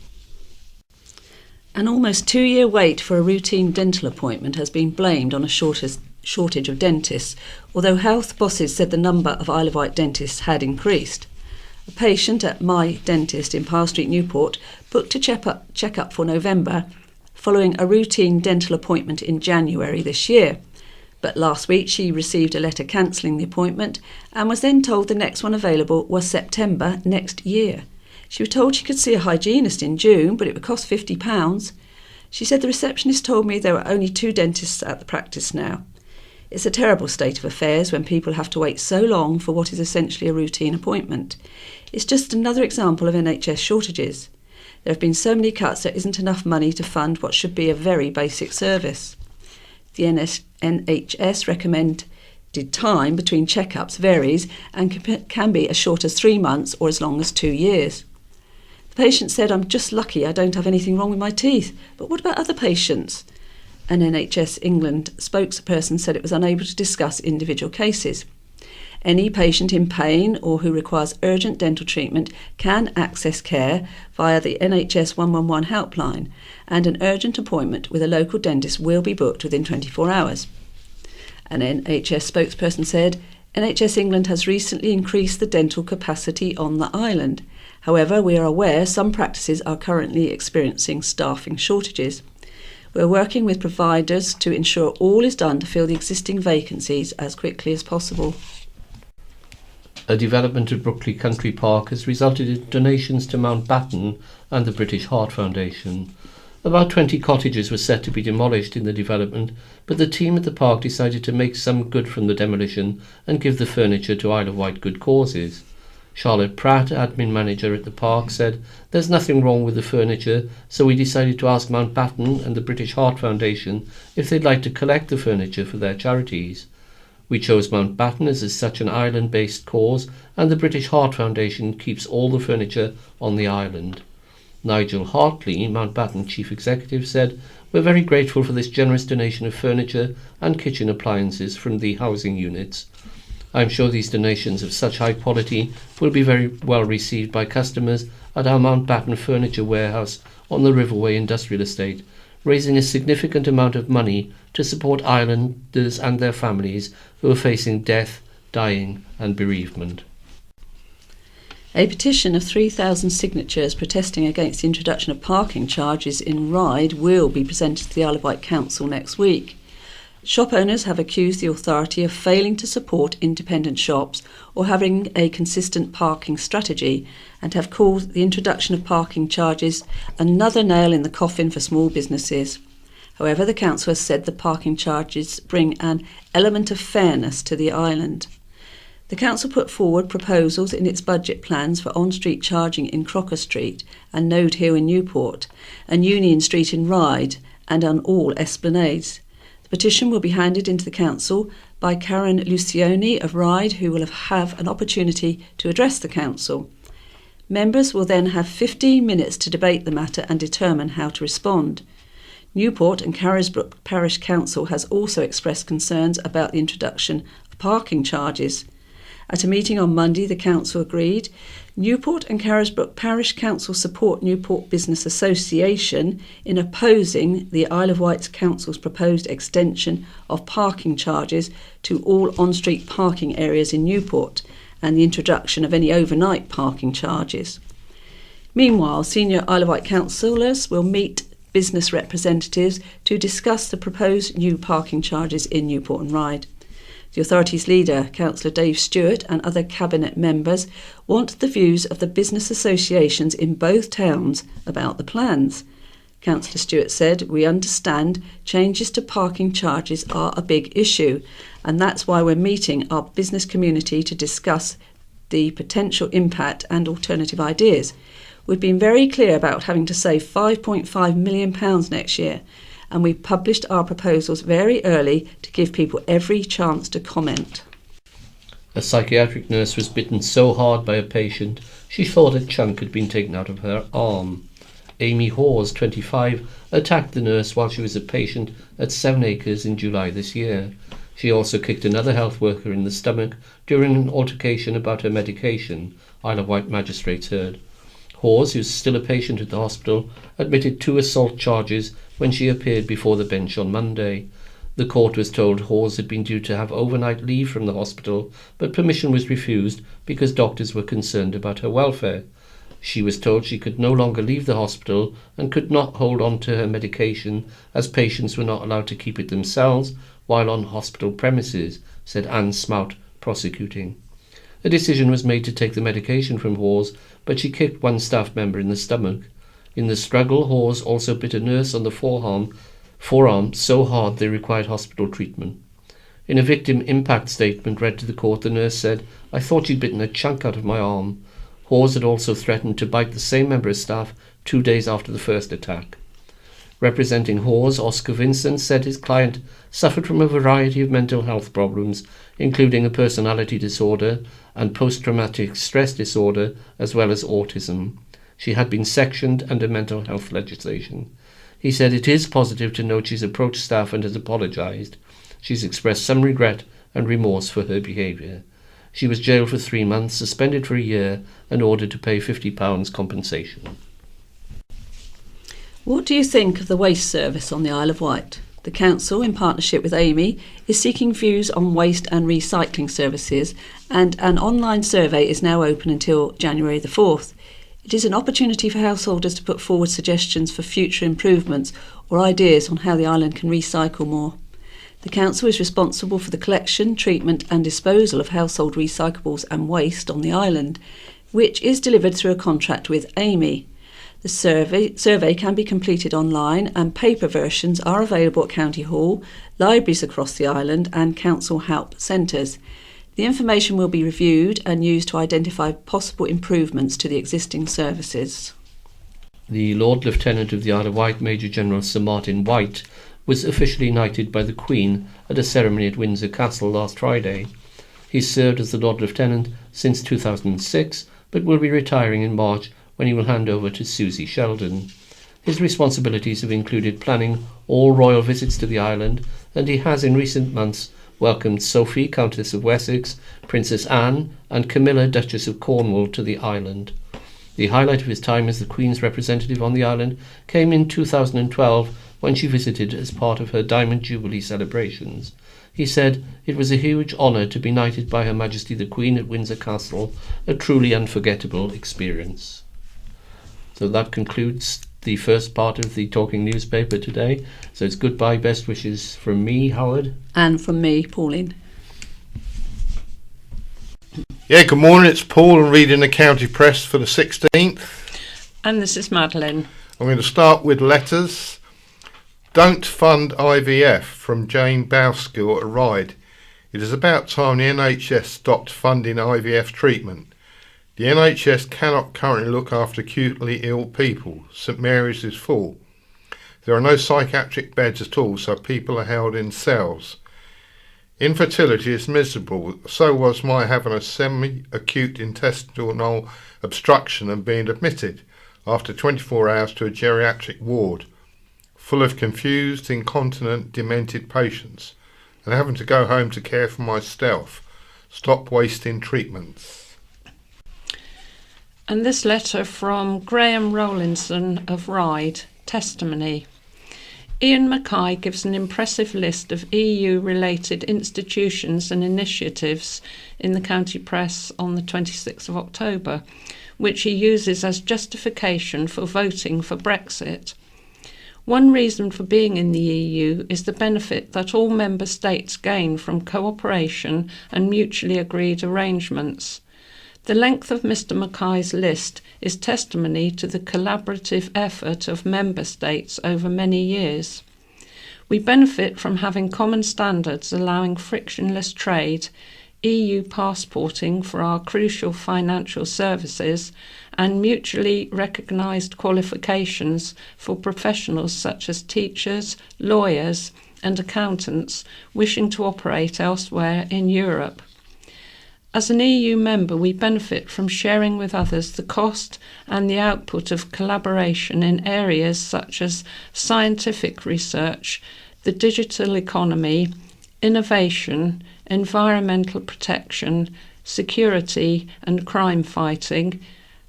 An almost 2-year wait for a routine dental appointment has been blamed on a shortage of dentists, although health bosses said the number of Isle of Wight dentists had increased. A patient at My Dentist in Pyle Street, Newport, booked a check-up for November following a routine dental appointment in January this year. But last week she received a letter cancelling the appointment and was then told the next one available was September next year. She was told she could see a hygienist in June, but it would cost £50. She said the receptionist told me there were only 2 dentists at the practice now. It's a terrible state of affairs when people have to wait so long for what is essentially a routine appointment. It's just another example of NHS shortages. There have been so many cuts there isn't enough money to fund what should be a very basic service. The NHS recommended time between checkups varies and can be as short as 3 months or as long as 2 years. The patient said, "I'm just lucky I don't have anything wrong with my teeth, but what about other patients?" An NHS England spokesperson said it was unable to discuss individual cases. Any patient in pain or who requires urgent dental treatment can access care via the NHS 111 helpline, and an urgent appointment with a local dentist will be booked within 24 hours. An NHS spokesperson said, "NHS England has recently increased the dental capacity on the island. However, we are aware some practices are currently experiencing staffing shortages. We're working with providers to ensure all is done to fill the existing vacancies as quickly as possible." A development at Brookley Country Park has resulted in donations to Mountbatten and the British Heart Foundation. About 20 cottages were set to be demolished in the development, but the team at the park decided to make some good from the demolition and give the furniture to Isle of Wight good causes. Charlotte Pratt, admin manager at the park, said, "There's nothing wrong with the furniture, so we decided to ask Mountbatten and the British Heart Foundation if they'd like to collect the furniture for their charities. We chose Mountbatten as is such an island-based cause, and the British Heart Foundation keeps all the furniture on the island." Nigel Hartley, Mountbatten Chief Executive, said, "We're very grateful for this generous donation of furniture and kitchen appliances from the housing units. I'm sure these donations of such high quality will be very well received by customers at our Mountbatten Furniture Warehouse on the Riverway Industrial Estate, raising a significant amount of money to support islanders and their families who are facing death, dying and bereavement." A petition of 3,000 signatures protesting against the introduction of parking charges in Ryde will be presented to the Isle of Wight Council next week. Shop owners have accused the authority of failing to support independent shops or having a consistent parking strategy, and have called the introduction of parking charges another nail in the coffin for small businesses. However, the council has said the parking charges bring an element of fairness to the island. The council put forward proposals in its budget plans for on-street charging in Crocker Street and Node Hill in Newport, and Union Street in Ryde, and on all esplanades. The petition will be handed into the council by Karen Lucioni of Ryde, who will have an opportunity to address the council. Members will then have 15 minutes to debate the matter and determine how to respond. Newport and Carisbrooke Parish Council has also expressed concerns about the introduction of parking charges. At a meeting on Monday, the council agreed. Newport and Carisbrooke Parish Council support Newport Business Association in opposing the Isle of Wight Council's proposed extension of parking charges to all on-street parking areas in Newport and the introduction of any overnight parking charges. Meanwhile, senior Isle of Wight councillors will meet business representatives to discuss the proposed new parking charges in Newport and Ryde. The authority's leader, Councillor Dave Stewart, and other cabinet members want the views of the business associations in both towns about the plans. Councillor Stewart said, "We understand changes to parking charges are a big issue, and that's why we're meeting our business community to discuss the potential impact and alternative ideas. We've been very clear about having to save £5.5 million next year, and we published our proposals very early to give people every chance to comment." A psychiatric nurse was bitten so hard by a patient she thought a chunk had been taken out of her arm. Amy Hawes, 25, attacked the nurse while she was a patient at 7 Acres in July this year. She also kicked another health worker in the stomach during an altercation about her medication, Isle of Wight magistrates heard. Hawes, who's still a patient at the hospital, admitted 2 assault charges when she appeared before the bench on Monday. The court was told Hawes had been due to have overnight leave from the hospital, but permission was refused because doctors were concerned about her welfare. She was told she could no longer leave the hospital and could not hold on to her medication as patients were not allowed to keep it themselves while on hospital premises, said Anne Smout, prosecuting. A decision was made to take the medication from Hawes, but she kicked one staff member in the stomach. In the struggle, Hawes also bit a nurse on the forearm so hard they required hospital treatment. In a victim impact statement read to the court, the nurse said, "I thought you'd bitten a chunk out of my arm." Hawes had also threatened to bite the same member of staff 2 days after the first attack. Representing Hawes, Oscar Vincent said his client suffered from a variety of mental health problems, including a personality disorder and post-traumatic stress disorder, as well as autism. She had been sectioned under mental health legislation. He said it is positive to note she's approached staff and has apologised. She's expressed some regret and remorse for her behaviour. She was jailed for 3 months, suspended for a year, and ordered to pay £50 compensation. What do you think of the waste service on the Isle of Wight? The council, in partnership with Amy, is seeking views on waste and recycling services, and an online survey is now open until January the 4th. It is an opportunity for householders to put forward suggestions for future improvements or ideas on how the island can recycle more. The council is responsible for the collection, treatment and disposal of household recyclables and waste on the island, which is delivered through a contract with Amy. The survey can be completed online, and paper versions are available at County Hall, libraries across the island and council help centres. The information will be reviewed and used to identify possible improvements to the existing services. The Lord Lieutenant of the Isle of Wight, Major General Sir Martin Wight, was officially knighted by the Queen at a ceremony at Windsor Castle last Friday. He served as the Lord Lieutenant since 2006, but will be retiring in March, when he will hand over to Susie Sheldon. His responsibilities have included planning all royal visits to the island, and he has in recent months welcomed Sophie, Countess of Wessex, Princess Anne and Camilla, Duchess of Cornwall, to the island. The highlight of his time as the Queen's representative on the island came in 2012 when she visited as part of her Diamond Jubilee celebrations. He said, "It was a huge honour to be knighted by Her Majesty the Queen at Windsor Castle, a truly unforgettable experience." So that concludes the first part of the Talking Newspaper today. So it's goodbye, best wishes from me, Howard. And from me, Pauline. Yeah, good morning, it's Paul and reading the County Press for the 16th. And this is Madeline. I'm going to start with letters. Don't fund IVF, from Jane Bowskill at Ryde. It is about time the NHS stopped funding IVF treatment. The NHS cannot currently look after acutely ill people. St Mary's is full. There are no psychiatric beds at all, so people are held in cells. Infertility is miserable. So was my having a semi-acute intestinal obstruction and being admitted after 24 hours to a geriatric ward, full of confused, incontinent, demented patients, and having to go home to care for myself. Stop wasting treatments. And this letter from Graham Rowlinson of Ryde, testimony. Ian Mackay gives an impressive list of EU-related institutions and initiatives in the County Press on the 26th of October, which he uses as justification for voting for Brexit. One reason for being in the EU is the benefit that all member states gain from cooperation and mutually agreed arrangements. The length of Mr Mackay's list is testimony to the collaborative effort of member states over many years. We benefit from having common standards allowing frictionless trade, EU passporting for our crucial financial services, and mutually recognised qualifications for professionals such as teachers, lawyers and accountants wishing to operate elsewhere in Europe. As an EU member, we benefit from sharing with others the cost and the output of collaboration in areas such as scientific research, the digital economy, innovation, environmental protection, security and crime fighting,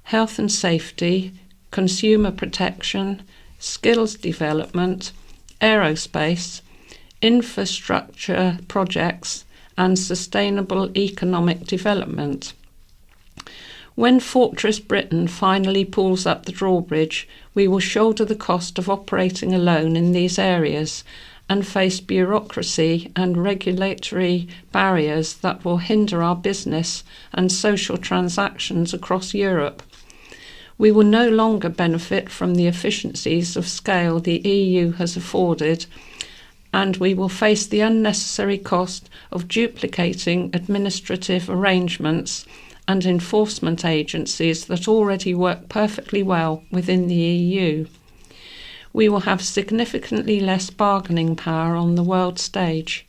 health and safety, consumer protection, skills development, aerospace, infrastructure projects, and sustainable economic development. When Fortress Britain finally pulls up the drawbridge, we will shoulder the cost of operating alone in these areas and face bureaucracy and regulatory barriers that will hinder our business and social transactions across Europe. We will no longer benefit from the efficiencies of scale the EU has afforded and we will face the unnecessary cost of duplicating administrative arrangements and enforcement agencies that already work perfectly well within the EU. We will have significantly less bargaining power on the world stage.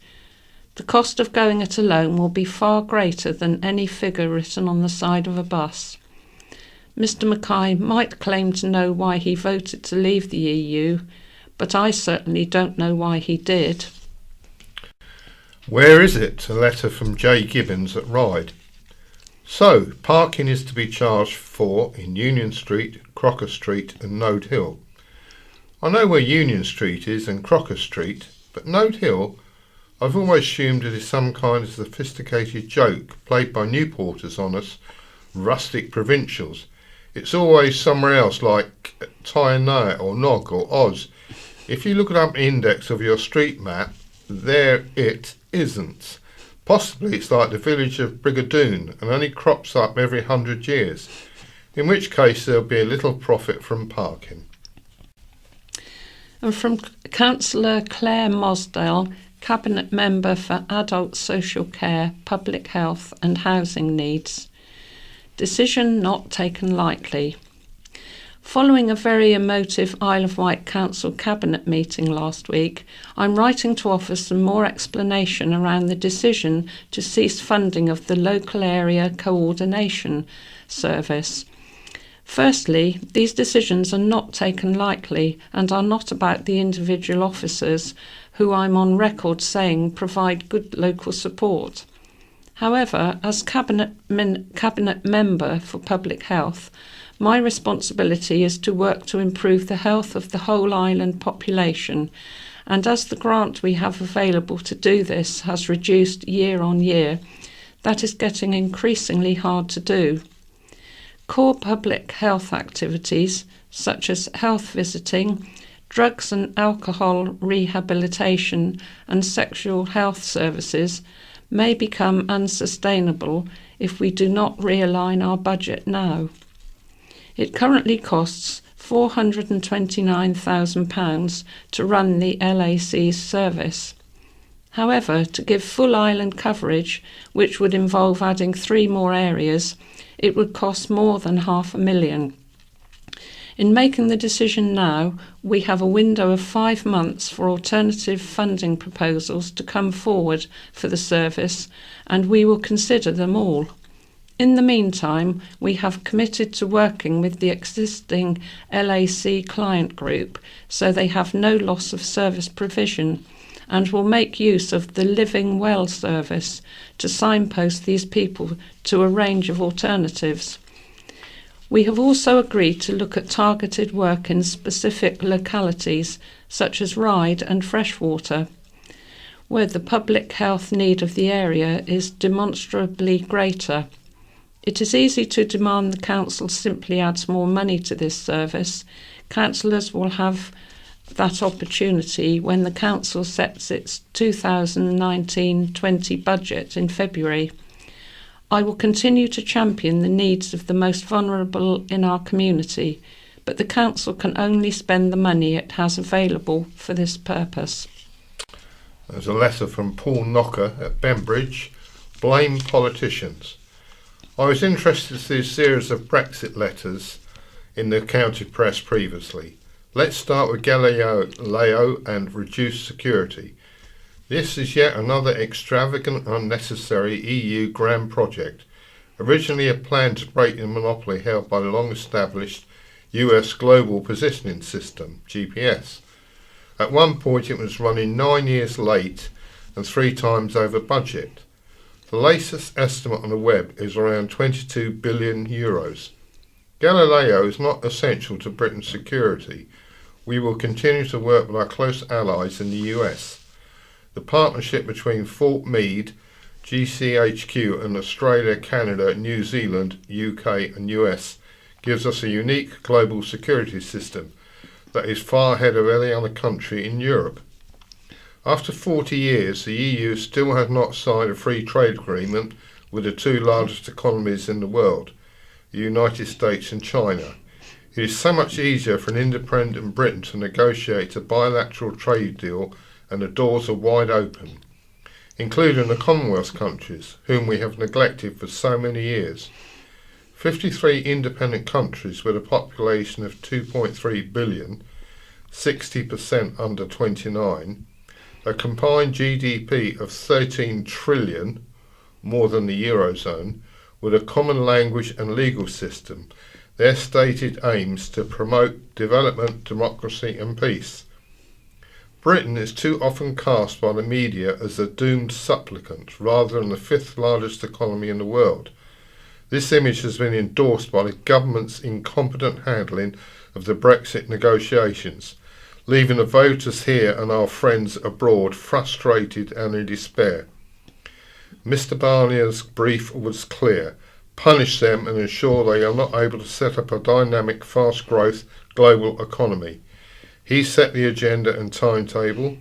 The cost of going it alone will be far greater than any figure written on the side of a bus. Mr Mackay might claim to know why he voted to leave the EU, but I certainly don't know why he did. Where is it? A letter from J. Gibbons at Ryde. So, parking is to be charged for in Union Street, Crocker Street and Node Hill. I know where Union Street is and Crocker Street, but Node Hill, I've always assumed it is some kind of sophisticated joke played by Newporters on us, rustic provincials. It's always somewhere else like Tyne or Nog or Oz. If you look up the index of your street map, there it isn't. Possibly it's like the village of Brigadoon and only crops up every 100 years, in which case there'll be a little profit from parking. And from Councillor Clare Mostel, Cabinet Member for Adult Social Care, Public Health and Housing Needs. Decision not taken lightly. Following a very emotive Isle of Wight Council Cabinet meeting last week, I'm writing to offer some more explanation around the decision to cease funding of the Local Area Coordination Service. Firstly, these decisions are not taken lightly and are not about the individual officers who I'm on record saying provide good local support. However, as Cabinet Member for Public Health, my responsibility is to work to improve the health of the whole island population, and as the grant we have available to do this has reduced year on year, that is getting increasingly hard to do. Core public health activities, such as health visiting, drugs and alcohol rehabilitation and sexual health services, may become unsustainable if we do not realign our budget now. It currently costs £429,000 to run the LAC's service. However, to give full island coverage, which would involve adding 3 more areas, it would cost more than £500,000. In making the decision now, we have a window of 5 months for alternative funding proposals to come forward for the service, and we will consider them all. In the meantime, we have committed to working with the existing LAC client group so they have no loss of service provision, and will make use of the Living Well service to signpost these people to a range of alternatives. We have also agreed to look at targeted work in specific localities such as Ryde and Freshwater, where the public health need of the area is demonstrably greater. It is easy to demand the council simply adds more money to this service. Councillors will have that opportunity when the council sets its 2019-20 budget in February. I will continue to champion the needs of the most vulnerable in our community, but the council can only spend the money it has available for this purpose. There's a letter from Paul Knocker at Bembridge. Blame politicians. I was interested to see a series of Brexit letters in the county press previously. Let's start with Galileo and reduced security. This is yet another extravagant, unnecessary EU grand project, originally a plan to break the monopoly held by the long-established US Global Positioning System, GPS. At one point it was running 9 years late and 3 times over budget. The latest estimate on the web is around €22 billion. Galileo is not essential to Britain's security. We will continue to work with our close allies in the US. The partnership between Fort Meade, GCHQ and Australia, Canada, New Zealand, UK and US gives us a unique global security system that is far ahead of any other country in Europe. After 40 years, the EU still has not signed a free trade agreement with the 2 largest economies in the world, the United States and China. It is so much easier for an independent Britain to negotiate a bilateral trade deal and the doors are wide open, including the Commonwealth countries, whom we have neglected for so many years. 53 independent countries with a population of 2.3 billion, 60% under 29, a combined GDP of 13 trillion, more than the Eurozone, with a common language and legal system, their stated aims to promote development, democracy and peace. Britain is too often cast by the media as a doomed supplicant rather than the fifth largest economy in the world. This image has been endorsed by the government's incompetent handling of the Brexit negotiations, leaving the voters here and our friends abroad frustrated and in despair. Mr Barnier's brief was clear: punish them and ensure they are not able to set up a dynamic, fast-growth global economy. He set the agenda and timetable.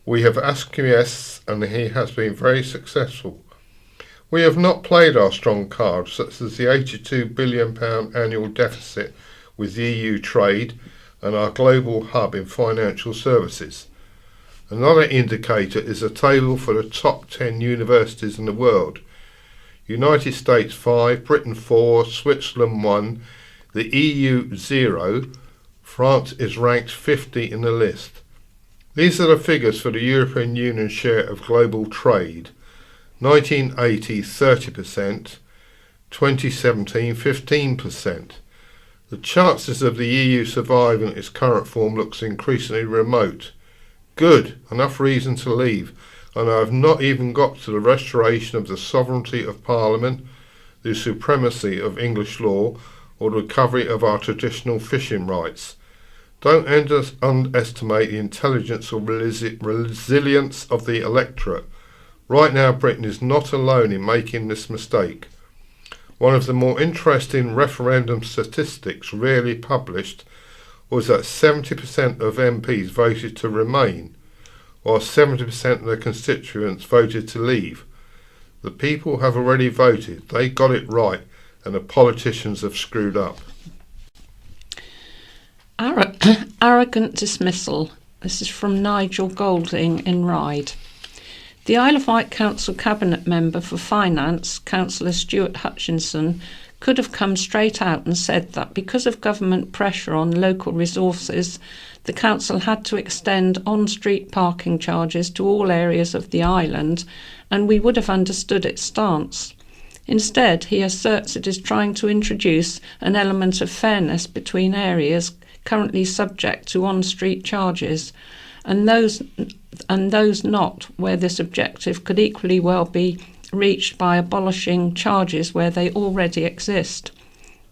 We have acquiesced and he has been very successful. We have not played our strong cards, such as the £82 billion annual deficit with the EU trade and our global hub in financial services. Another indicator is a table for the top 10 universities in the world. United States 5, Britain 4, Switzerland 1, the EU 0, France is ranked 50 in the list. These are the figures for the European Union share of global trade. 1980 30%, 2017 15%. The chances of the EU surviving its current form looks increasingly remote. Good, enough reason to leave, and I have not even got to the restoration of the sovereignty of Parliament, the supremacy of English law, or the recovery of our traditional fishing rights. Don't underestimate the intelligence or resilience of the electorate. Right now, Britain is not alone in making this mistake. One of the more interesting referendum statistics rarely published was that 70% of MPs voted to remain, while 70% of the constituents voted to leave. The people have already voted, they got it right, and the politicians have screwed up. Arrogant dismissal. This is from Nigel Golding in Ryde. The Isle of Wight Council Cabinet Member for Finance, Councillor Stuart Hutchinson, could have come straight out and said that because of government pressure on local resources, the council had to extend on-street parking charges to all areas of the island, and we would have understood its stance. Instead, he asserts it is trying to introduce an element of fairness between areas currently subject to on-street charges, and those not, where this objective could equally well be reached by abolishing charges where they already exist.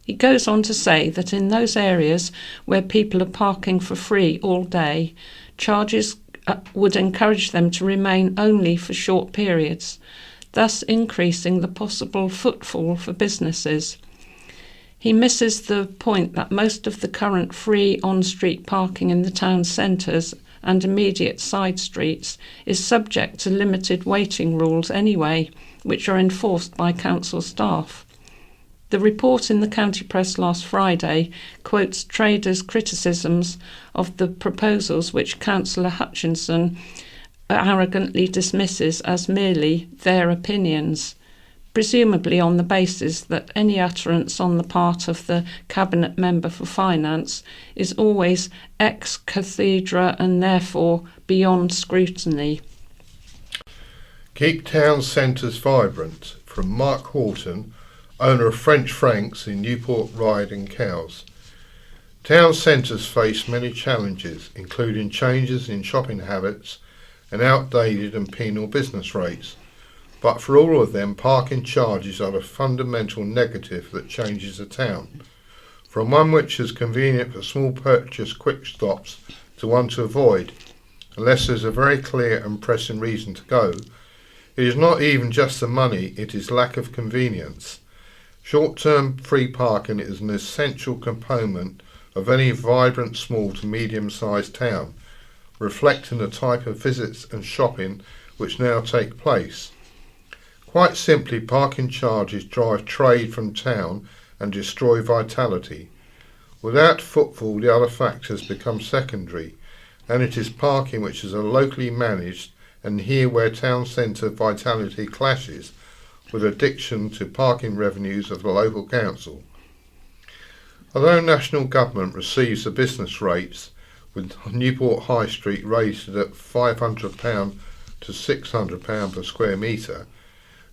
He goes on to say that in those areas where people are parking for free all day, charges would encourage them to remain only for short periods, thus increasing the possible footfall for businesses. He misses the point that most of the current free on-street parking in the town centres and immediate side streets is subject to limited waiting rules anyway, which are enforced by council staff. The report in the county press last Friday quotes traders' criticisms of the proposals which Councillor Hutchinson arrogantly dismisses as merely their opinions, presumably on the basis that any utterance on the part of the Cabinet Member for Finance is always ex cathedra and therefore beyond scrutiny. Keep town centres vibrant, from Mark Halton, owner of French Franks in Newport Ryde and Cowes. Town centres face many challenges, including changes in shopping habits and outdated and penal business rates. But for all of them, parking charges are the fundamental negative that changes a town. From one which is convenient for small purchase quick stops to one to avoid, unless there's a very clear and pressing reason to go. It is not even just the money, it is lack of convenience. Short-term free parking is an essential component of any vibrant small to medium-sized town, reflecting the type of visits and shopping which now take place. Quite simply, parking charges drive trade from town and destroy vitality. Without footfall, the other factors become secondary, and it is parking which is a locally managed, and here where town centre vitality clashes with addiction to parking revenues of the local council. Although national government receives the business rates, with Newport High Street rated at £500 to £600 per square metre,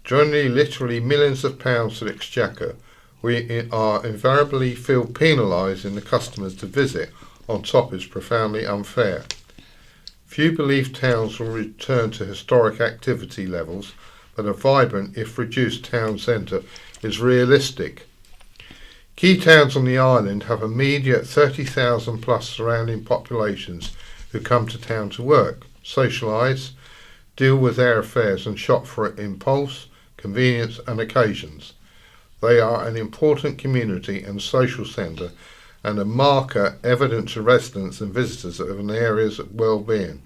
joining literally millions of pounds to the exchequer, we are invariably feel penalising the customers to visit on top is profoundly unfair. Few believe towns will return to historic activity levels, but a vibrant, if reduced, town centre is realistic. Key towns on the island have immediate 30,000 plus surrounding populations who come to town to work, socialise, deal with their affairs and shop for impulse, convenience and occasions. They are an important community and social centre and a marker evident to residents and visitors of an area's well-being.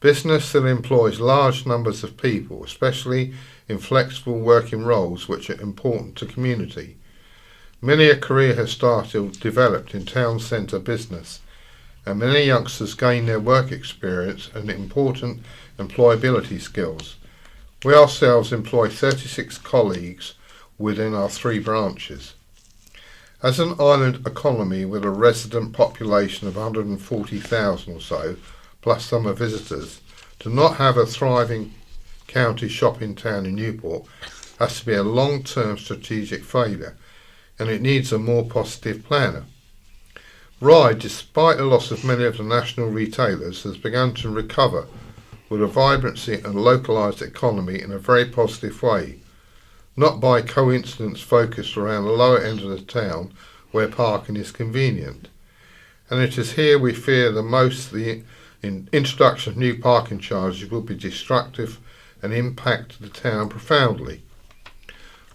Business still employs large numbers of people, especially in flexible working roles which are important to community. Many a career has developed in town centre business, and many youngsters gain their work experience and important employability skills. We ourselves employ 36 colleagues within our 3 branches. As an island economy with a resident population of 140,000 or so, plus summer visitors, to not have a thriving county shopping town in Newport has to be a long-term strategic failure, and it needs a more positive planner. Ryde, despite the loss of many of the national retailers, has begun to recover with a vibrancy and localised economy in a very positive way, not by coincidence focused around the lower end of the town where parking is convenient. And it is here we fear the most the introduction of new parking charges will be destructive and impact the town profoundly.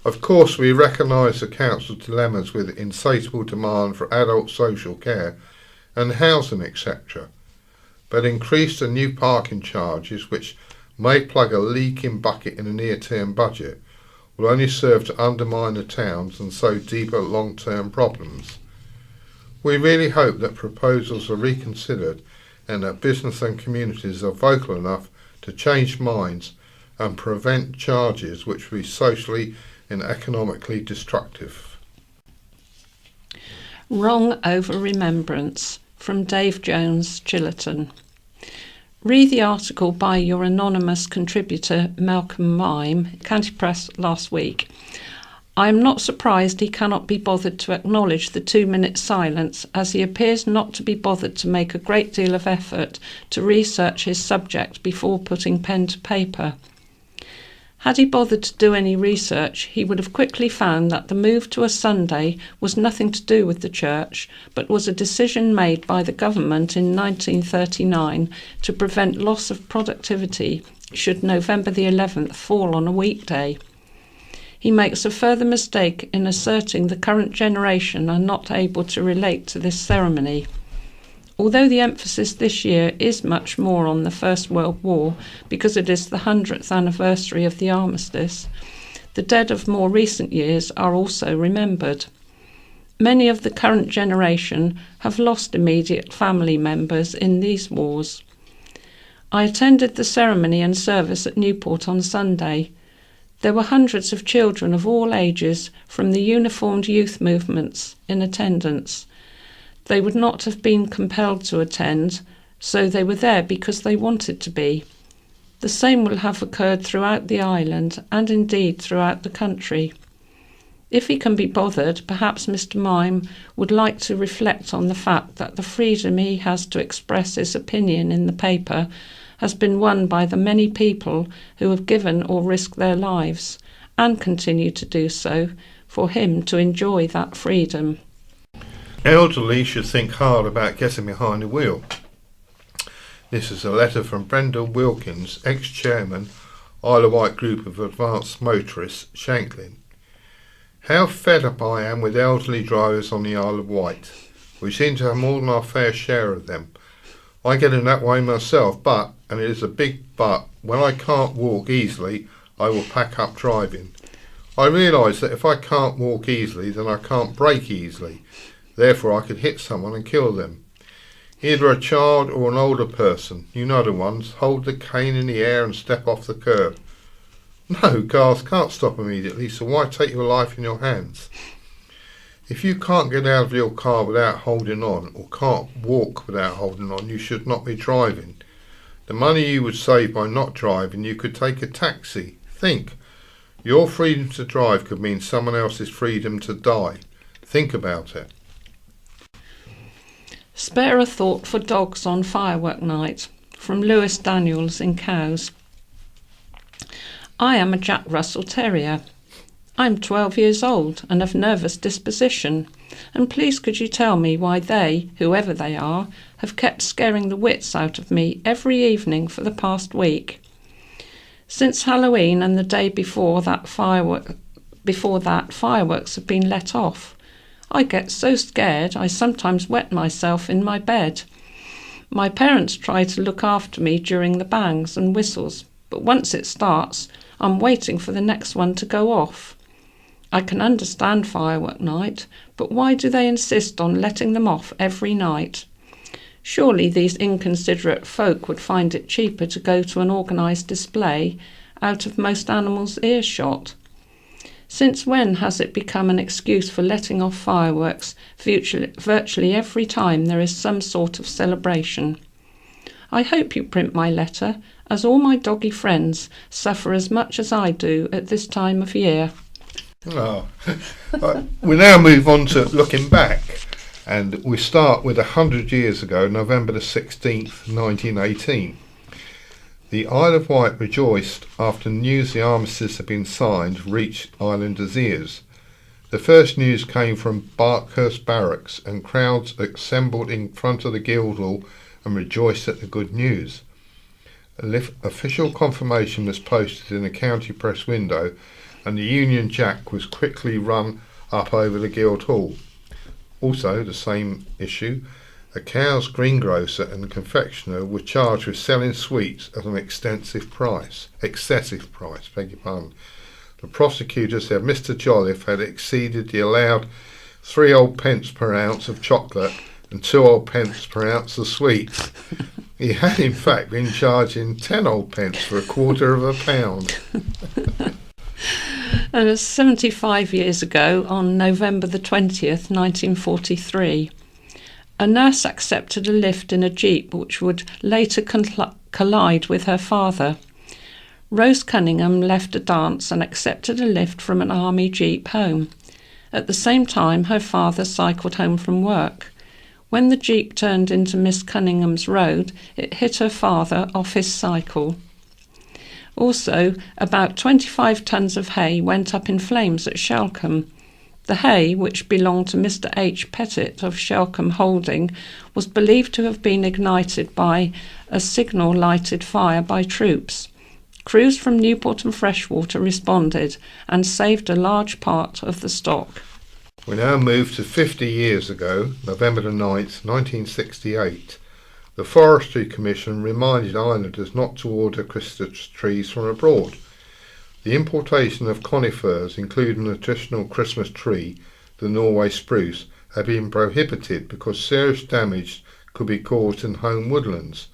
Of course, we recognise the council's dilemmas with insatiable demand for adult social care and housing, etc. But increased and new parking charges, which may plug a leaking bucket in a near-term budget, will only serve to undermine the towns and sow deeper long-term problems. We really hope that proposals are reconsidered and that business and communities are vocal enough to change minds and prevent charges which will be socially and economically destructive. Wrong over Remembrance, from Dave Jones, Chillerton. Read the article by your anonymous contributor Malcolm Mime, County Press, last week. I am not surprised he cannot be bothered to acknowledge the 2-minute silence, as he appears not to be bothered to make a great deal of effort to research his subject before putting pen to paper. Had he bothered to do any research, he would have quickly found that the move to a Sunday was nothing to do with the church, but was a decision made by the government in 1939 to prevent loss of productivity should November the 11th fall on a weekday. He makes a further mistake in asserting the current generation are not able to relate to this ceremony. Although the emphasis this year is much more on the First World War because it is the 100th anniversary of the armistice, the dead of more recent years are also remembered. Many of the current generation have lost immediate family members in these wars. I attended the ceremony and service at Newport on Sunday. There were hundreds of children of all ages from the uniformed youth movements in attendance. They would not have been compelled to attend, so they were there because they wanted to be. The same will have occurred throughout the island and indeed throughout the country. If he can be bothered, perhaps Mr. Mime would like to reflect on the fact that the freedom he has to express his opinion in the paper has been won by the many people who have given or risked their lives, and continue to do so, for him to enjoy that freedom. Elderly should think hard about getting behind the wheel. This is a letter from Brenda Wilkins, ex-chairman, Isle of Wight Group of Advanced Motorists, Shanklin. How fed up I am with elderly drivers on the Isle of Wight. We seem to have more than our fair share of them. I get in that way myself, but, and it is a big but, when I can't walk easily, I will pack up driving. I realise that if I can't walk easily, then I can't brake easily. Therefore I could hit someone and kill them. Either a child or an older person, you know the ones, hold the cane in the air and step off the curb. No, cars can't stop immediately, so why take your life in your hands? If you can't get out of your car without holding on, or can't walk without holding on, you should not be driving. The money you would save by not driving, you could take a taxi. Think. Your freedom to drive could mean someone else's freedom to die. Think about it. Spare a thought for dogs on firework night, from Lewis Daniels in Cowes. I am a Jack Russell Terrier. I'm 12 years old and of nervous disposition, and please could you tell me why they, whoever they are, have kept scaring the wits out of me every evening for the past week. Since Halloween and the day before that, fireworks have been let off. I get so scared I sometimes wet myself in my bed. My parents try to look after me during the bangs and whistles, but once it starts, I'm waiting for the next one to go off. I can understand firework night, but why do they insist on letting them off every night? Surely these inconsiderate folk would find it cheaper to go to an organised display out of most animals' earshot. Since when has it become an excuse for letting off fireworks virtually every time there is some sort of celebration? I hope you print my letter, as all my doggy friends suffer as much as I do at this time of year. Oh. We now move on to looking back, and we start with 100 years ago, November the 16th, 1918. The Isle of Wight rejoiced after news the armistice had been signed reached islanders' ears. The first news came from Barkhurst Barracks, and crowds assembled in front of the Guildhall and rejoiced at the good news. Official confirmation was posted in the county press window, and the Union Jack was quickly run up over the Guildhall. Also, the same issue, a Cowes greengrocer and confectioner were charged with selling sweets at an excessive price. Beg your pardon. The prosecutor said Mr. Jolliffe had exceeded the allowed 3 odd pence per ounce of chocolate and 2 odd pence per ounce of sweets. He had in fact been charging 10 odd pence for a quarter of a pound. And it was 75 years ago, on November the 20th, 1943, a nurse accepted a lift in a jeep which would later collide with her father. Rose Cunningham left a dance and accepted a lift from an army jeep home. At the same time, her father cycled home from work. When the jeep turned into Miss Cunningham's road, it hit her father off his cycle. Also, about 25 tons of hay went up in flames at Shelcombe. The hay, which belonged to Mr. H. Pettit of Shelcombe Holding, was believed to have been ignited by a signal-lighted fire by troops. Crews from Newport and Freshwater responded and saved a large part of the stock. We now move to 50 years ago, November the 9th, 1968. The Forestry Commission reminded islanders not to order Christmas trees from abroad. The importation of conifers, including the traditional Christmas tree, the Norway spruce, had been prohibited because serious damage could be caused in home woodlands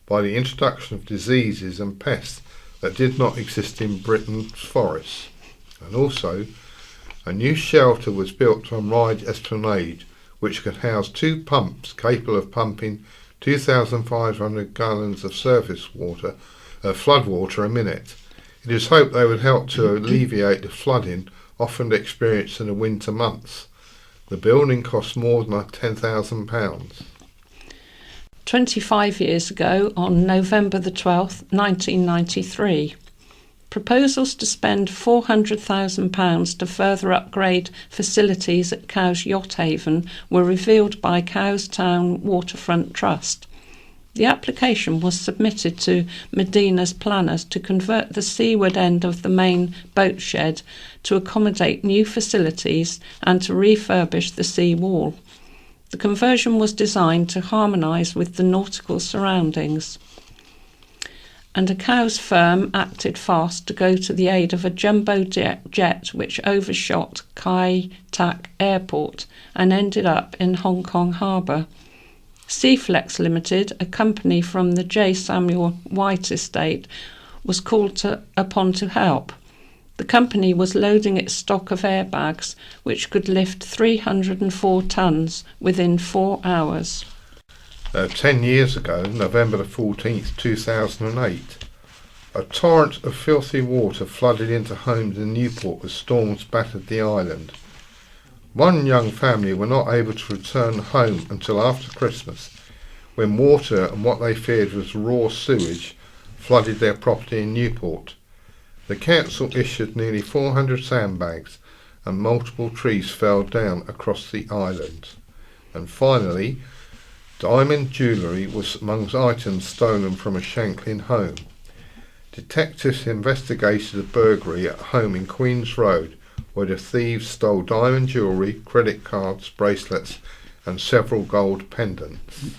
by the introduction of diseases and pests that did not exist in Britain's forests. And also, a new shelter was built on Ryde Esplanade, which could house 2 pumps capable of pumping 2,500 gallons of surface water, flood water a minute. It is hoped they would help to alleviate the flooding often experienced in the winter months. The building cost more than £10,000. 25 years ago, on November the 12th, 1993, proposals to spend £400,000 to further upgrade facilities at Cowes Yacht Haven were revealed by Cowes Town Waterfront Trust. The application was submitted to Medina's planners to convert the seaward end of the main boat shed to accommodate new facilities and to refurbish the sea wall. The conversion was designed to harmonise with the nautical surroundings. And a Cowes firm acted fast to go to the aid of a jumbo jet which overshot Kai Tak Airport and ended up in Hong Kong Harbour. Seaflex Limited, a company from the J. Samuel Wight estate, was called upon to help. The company was loading its stock of airbags, which could lift 304 tonnes within 4 hours. 10 years ago, November the 14th, 2008, a torrent of filthy water flooded into homes in Newport as storms battered the island. One young family were not able to return home until after Christmas, when water and what they feared was raw sewage flooded their property in Newport. The council issued nearly 400 sandbags and multiple trees fell down across the island. And finally, diamond jewellery was amongst items stolen from a Shanklin home. Detectives investigated a burglary at a home in Queen's Road where the thieves stole diamond jewellery, credit cards, bracelets and several gold pendants.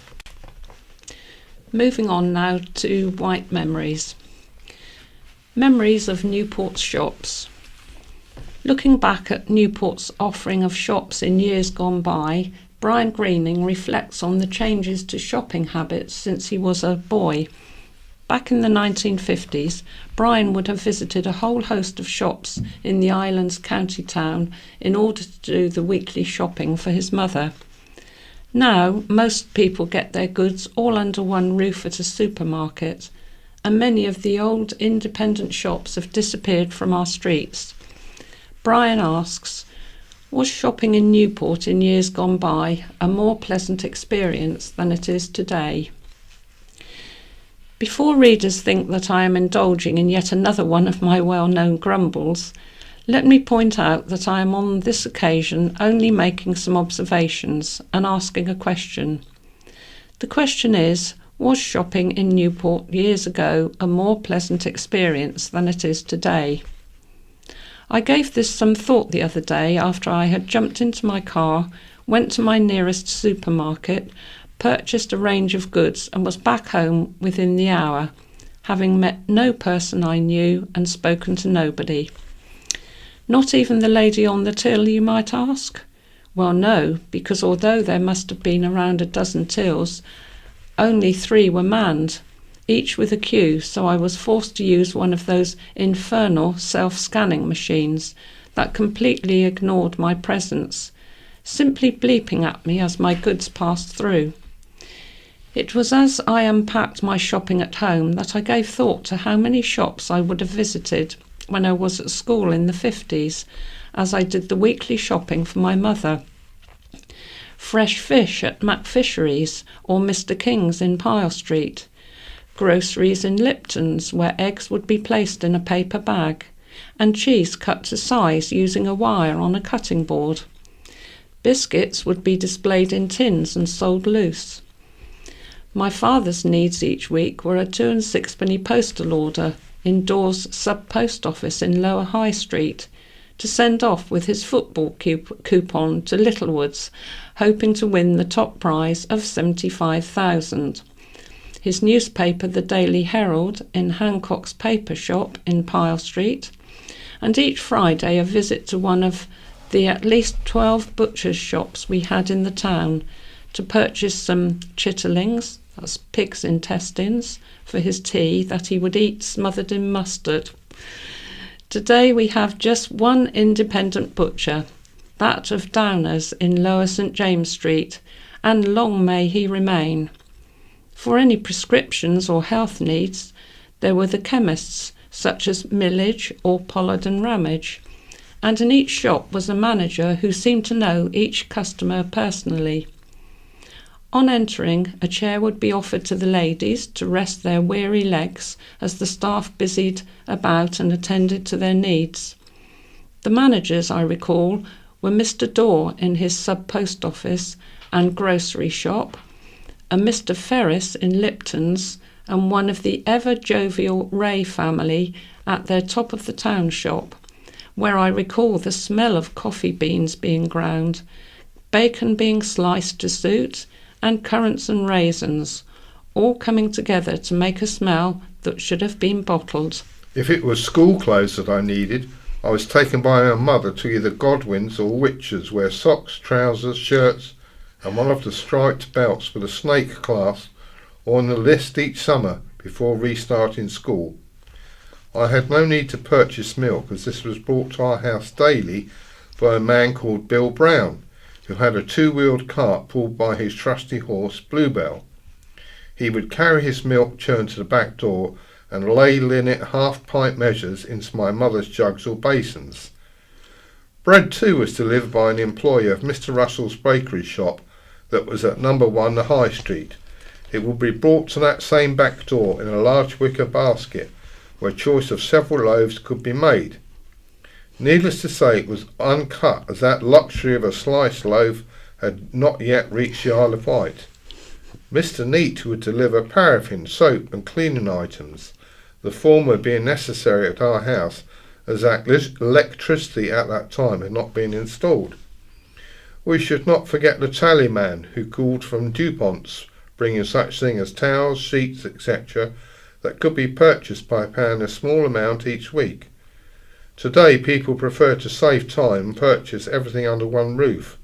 Moving on now to Wight memories. Memories of Newport's shops. Looking back at Newport's offering of shops in years gone by, Brian Greening reflects on the changes to shopping habits since he was a boy. Back in the 1950s, Brian would have visited a whole host of shops in the island's county town in order to do the weekly shopping for his mother. Now, most people get their goods all under one roof at a supermarket, and many of the old independent shops have disappeared from our streets. Brian asks, was shopping in Newport in years gone by a more pleasant experience than it is today? Before readers think that I am indulging in yet another one of my well-known grumbles, let me point out that I am on this occasion only making some observations and asking a question. The question is, was shopping in Newport years ago a more pleasant experience than it is today? I gave this some thought the other day after I had jumped into my car, went to my nearest supermarket, purchased a range of goods and was back home within the hour, having met no person I knew and spoken to nobody. Not even the lady on the till, you might ask? Well, no, because although there must have been around a dozen tills, only 3 were manned, each with a queue, so I was forced to use one of those infernal self-scanning machines that completely ignored my presence, simply bleeping at me as my goods passed through. It was as I unpacked my shopping at home that I gave thought to how many shops I would have visited when I was at school in the 50s, as I did the weekly shopping for my mother. Fresh fish at McFisheries or Mr. King's in Pyle Street, groceries in Lipton's where eggs would be placed in a paper bag, and cheese cut to size using a wire on a cutting board. Biscuits would be displayed in tins and sold loose. My father's needs each week were a 2 and 6penny postal order in Dawes sub-post office in Lower High Street, to send off with his football coupon to Littlewoods, hoping to win the top prize of $75,000. His newspaper, the Daily Herald, in Hancock's paper shop in Pyle Street, and each Friday a visit to one of the at least 12 butchers' shops we had in the town to purchase some chitterlings, that's pig's intestines, for his tea that he would eat smothered in mustard. Today we have just one independent butcher, that of Downers in Lower St James Street, and long may he remain. For any prescriptions or health needs, there were the chemists, such as Millage or Pollard and Ramage, and in each shop was a manager who seemed to know each customer personally. On entering, a chair would be offered to the ladies to rest their weary legs as the staff busied about and attended to their needs. The managers, I recall, were Mr. Daw in his sub-post office and grocery shop, a Mr. Ferris in Lipton's, and one of the ever-jovial Ray family at their top of the town shop, where I recall the smell of coffee beans being ground, bacon being sliced to suit, and currants and raisins, all coming together to make a smell that should have been bottled. If it was school clothes that I needed, I was taken by my mother to either Godwin's or Witcher's, where socks, trousers, shirts and one of the striped belts for the snake class on the list each summer before restarting school. I had no need to purchase milk, as this was brought to our house daily by a man called Bill Brown, who had a two-wheeled cart pulled by his trusty horse Bluebell. He would carry his milk churn to the back door and ladle in it half-pint measures into my mother's jugs or basins. Bread too was delivered by an employee of Mr. Russell's bakery shop that was at number 1 the High Street. It would be brought to that same back door in a large wicker basket, where choice of several loaves could be made. Needless to say, it was uncut, as that luxury of a sliced loaf had not yet reached the Isle of Wight. Mr. Neat would deliver paraffin, soap and cleaning items, the former being necessary at our house, as electricity at that time had not been installed. We should not forget the tallyman, who called from DuPont's, bringing such things as towels, sheets, etc., that could be purchased by paying a small amount each week. Today people prefer to save time and purchase everything under one roof,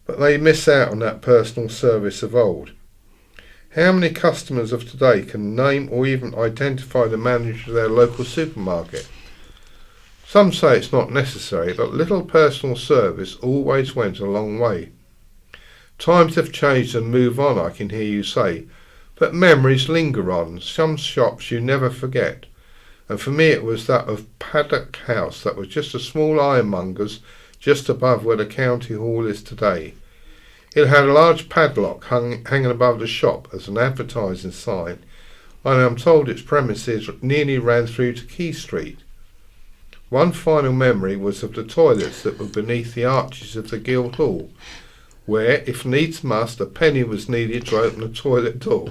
but they miss out on that personal service of old. How many customers of today can name or even identify the manager of their local supermarket? Some say it's not necessary, but little personal service always went a long way. Times have changed and move on, I can hear you say, but memories linger on. Some shops you never forget, and for me it was that of Paddock House, that was just a small ironmonger's just above where the county hall is today. It had a large padlock hanging above the shop as an advertising sign, and I'm told its premises nearly ran through to Key Street. One final memory was of the toilets that were beneath the arches of the Guild Hall, where, if needs must, a penny was needed to open the toilet door.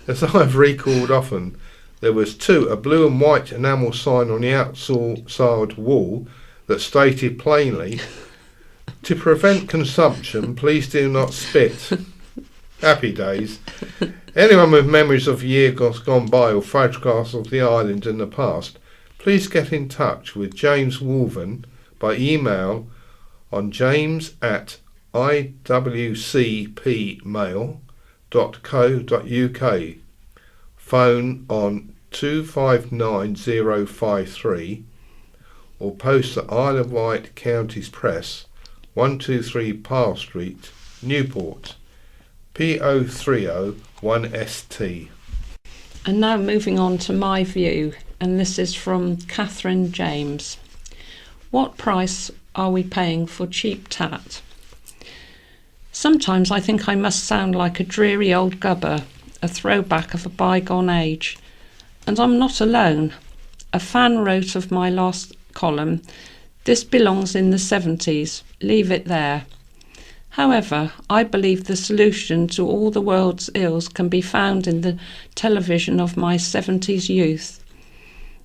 As I've recalled often, there was too a blue and white enamel sign on the outside wall that stated plainly, "To prevent consumption, please do not spit." Happy days. Anyone with memories of years gone by or photographs of the island in the past, please get in touch with James Wolven by email on james@iwcpmail.co.uk, phone on 259053, or post at Isle of Wight Counties Press, 123 Parr Street, Newport, PO 301ST. And now moving on to my view, and this is from Catherine James. What price are we paying for cheap tat? Sometimes I think I must sound like a dreary old gubber, a throwback of a bygone age. And I'm not alone. A fan wrote of my last column, "This belongs in the 70s, leave it there." However, I believe the solution to all the world's ills can be found in the television of my 70s youth.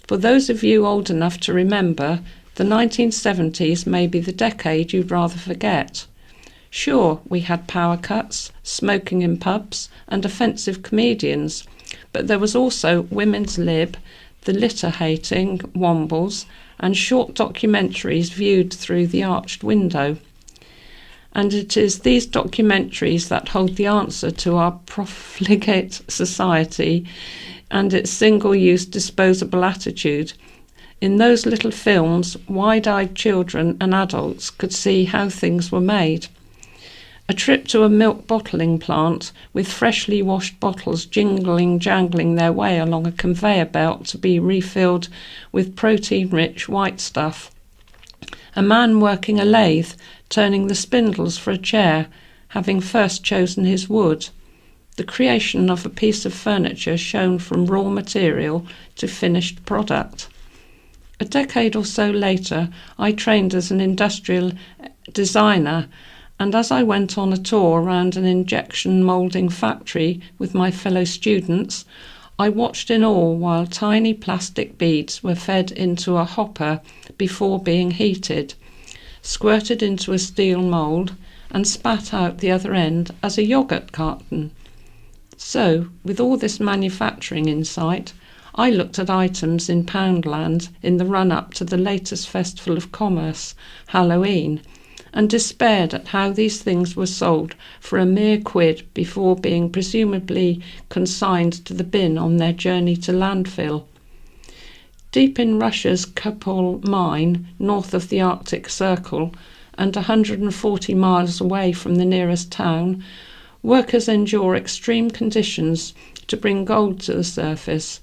For those of you old enough to remember, the 1970s may be the decade you'd rather forget. Sure, we had power cuts, smoking in pubs, and offensive comedians, but there was also women's lib, the litter-hating wombles, and short documentaries viewed through the arched window. And it is these documentaries that hold the answer to our profligate society and its single-use disposable attitude. In those little films, wide-eyed children and adults could see how things were made. A trip to a milk bottling plant with freshly washed bottles jangling their way along a conveyor belt to be refilled with protein-rich white stuff. A man working a lathe, turning the spindles for a chair, having first chosen his wood. The creation of a piece of furniture shown from raw material to finished product. A decade or so later, I trained as an industrial designer, and as I went on a tour around an injection moulding factory with my fellow students, I watched in awe while tiny plastic beads were fed into a hopper before being heated, squirted into a steel mould, and spat out the other end as a yoghurt carton. So, with all this manufacturing in sight, I looked at items in Poundland in the run-up to the latest festival of commerce, Halloween, and despaired at how these things were sold for a mere quid before being presumably consigned to the bin on their journey to landfill. Deep in Russia's Kupol mine, north of the Arctic Circle, and 140 miles away from the nearest town, workers endure extreme conditions to bring gold to the surface.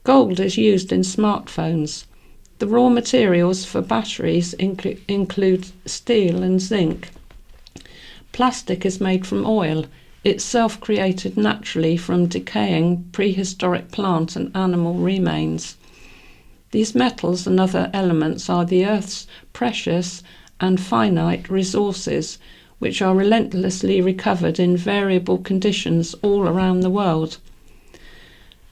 Gold is used in smartphones. The raw materials for batteries include steel and zinc. Plastic is made from oil, itself created naturally from decaying prehistoric plant and animal remains. These metals and other elements are the Earth's precious and finite resources, which are relentlessly recovered in variable conditions all around the world.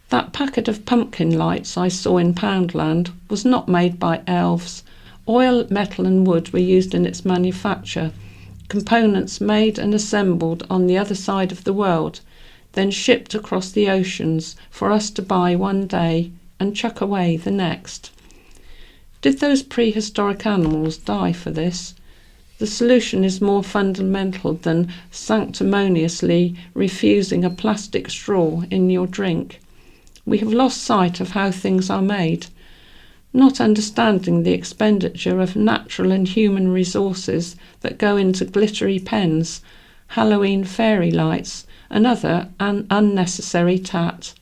That packet of pumpkin lights I saw in Poundland was not made by elves. Oil, metal and wood were used in its manufacture, components made and assembled on the other side of the world, then shipped across the oceans for us to buy one day and chuck away the next. Did those prehistoric animals die for this? The solution is more fundamental than sanctimoniously refusing a plastic straw in your drink. We have lost sight of how things are made, not understanding the expenditure of natural and human resources that go into glittery pens, Halloween fairy lights, and other unnecessary tat.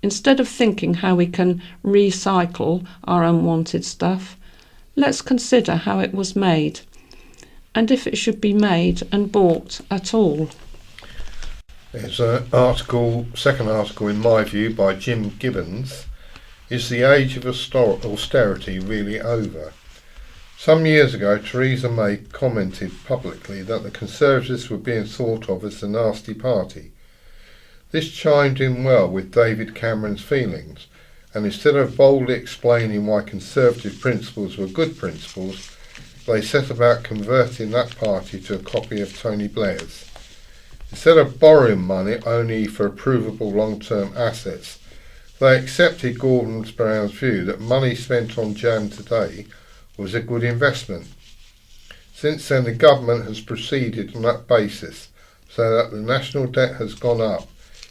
Instead of thinking how we can recycle our unwanted stuff, let's consider how it was made, and if it should be made and bought at all. There's an article, second article in my view, by Jim Gibbons. Is the age of austerity really over? Some years ago, Theresa May commented publicly that the Conservatives were being thought of as the nasty party. This chimed in well with David Cameron's feelings, and instead of boldly explaining why Conservative principles were good principles, they set about converting that party to a copy of Tony Blair's. Instead of borrowing money only for provable long-term assets, they accepted Gordon Brown's view that money spent on jam today was a good investment. Since then, the government has proceeded on that basis, so that the national debt has gone up.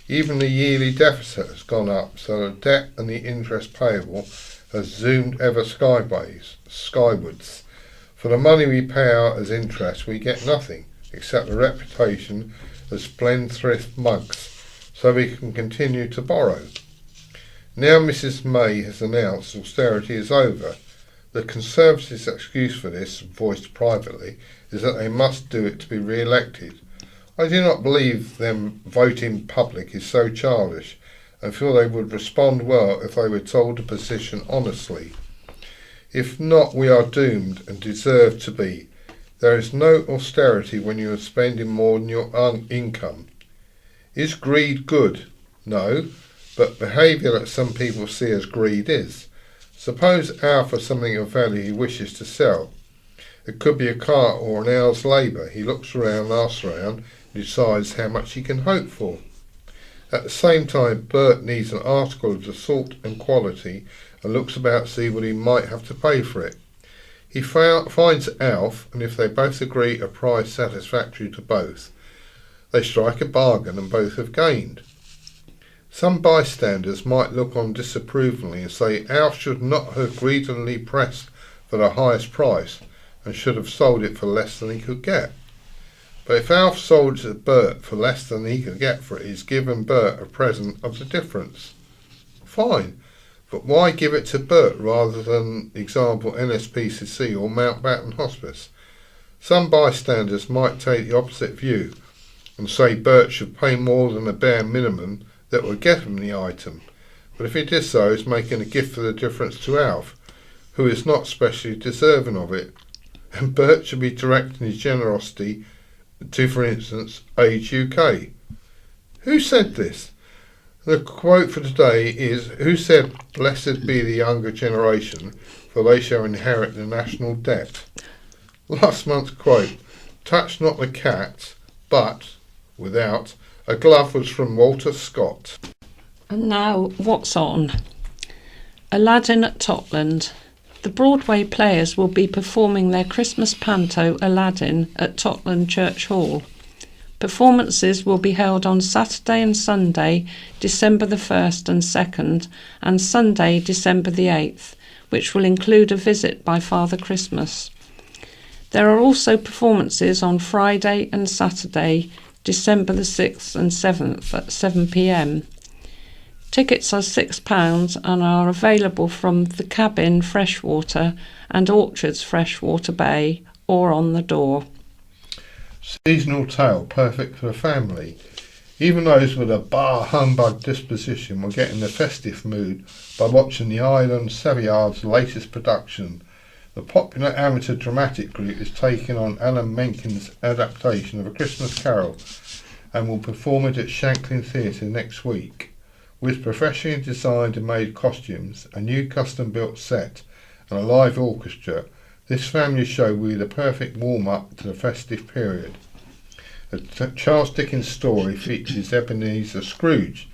Even the yearly deficit has gone up, so the debt and the interest payable has zoomed ever skywards. For the money we pay out as interest, we get nothing, except the reputation as spendthrift mugs, so we can continue to borrow. Now Mrs May has announced austerity is over. The Conservatives' excuse for this, voiced privately, is that they must do it to be re-elected. I do not believe them voting public is so childish, and feel they would respond well if they were told the position honestly. If not, we are doomed and deserve to be. There is no austerity when you are spending more than your income. Is greed good? No, but behaviour that some people see as greed is. Suppose Al for something of value he wishes to sell. It could be a car or an hour's labour. He looks around, asks around, and decides how much he can hope for. At the same time, Bert needs an article of the sort and quality and looks about to see what he might have to pay for it. He finds Alf, and if they both agree a price satisfactory to both, they strike a bargain and both have gained. Some bystanders might look on disapprovingly and say Alf should not have greedily pressed for the highest price and should have sold it for less than he could get. But if Alf sold it to Bert for less than he could get for it, he's given Bert a present of the difference. Fine. But why give it to Bert rather than, example, NSPCC or Mountbatten Hospice? Some bystanders might take the opposite view and say Bert should pay more than the bare minimum that would get him the item. But if he did so, he's making a gift for the difference to Alf, who is not specially deserving of it. And Bert should be directing his generosity to, for instance, Age UK. Who said this? The quote for today is, who said, "Blessed be the younger generation, for they shall inherit the national debt." Last month's quote, "Touch not the cat, but," without, "a glove," was from Walter Scott. And now, what's on? Aladdin at Totland. The Broadway players will be performing their Christmas panto Aladdin at Totland Church Hall. Performances will be held on Saturday and Sunday, December the 1st and 2nd, and Sunday, December the 8th, which will include a visit by Father Christmas. There are also performances on Friday and Saturday, December the 6th and 7th at 7 p.m. Tickets are £6 and are available from the Cabin Freshwater and Orchards Freshwater Bay or on the door. Seasonal tale, perfect for the family. Even those with a bar humbug disposition will get in the festive mood by watching the Island Savoyard's latest production. The popular amateur dramatic group is taking on Alan Menken's adaptation of A Christmas Carol and will perform it at Shanklin Theatre next week. With professionally designed and made costumes, a new custom-built set and a live orchestra, this family show will be the perfect warm-up to the festive period. The Charles Dickens story features Ebenezer Scrooge,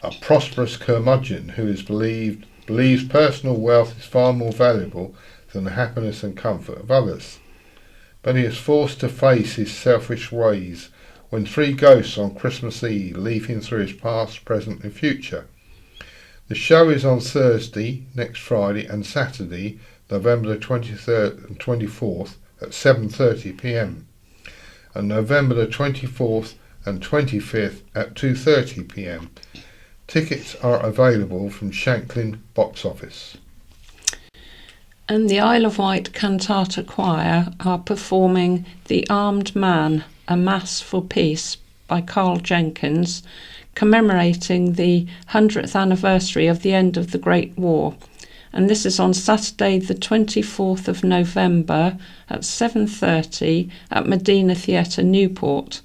a prosperous curmudgeon who believes personal wealth is far more valuable than the happiness and comfort of others. But he is forced to face his selfish ways when three ghosts on Christmas Eve leave him through his past, present and future. The show is on Thursday, next Friday and Saturday, November the 23rd and 24th at 7:30 p.m. and November the 24th and 25th at 2:30 p.m. Tickets are available from Shanklin box office. And the Isle of Wight Cantata Choir are performing The Armed Man, A Mass for Peace by Carl Jenkins, commemorating the 100th anniversary of the end of the Great War. And this is on Saturday the 24th of November at 7:30 at Medina Theatre, Newport.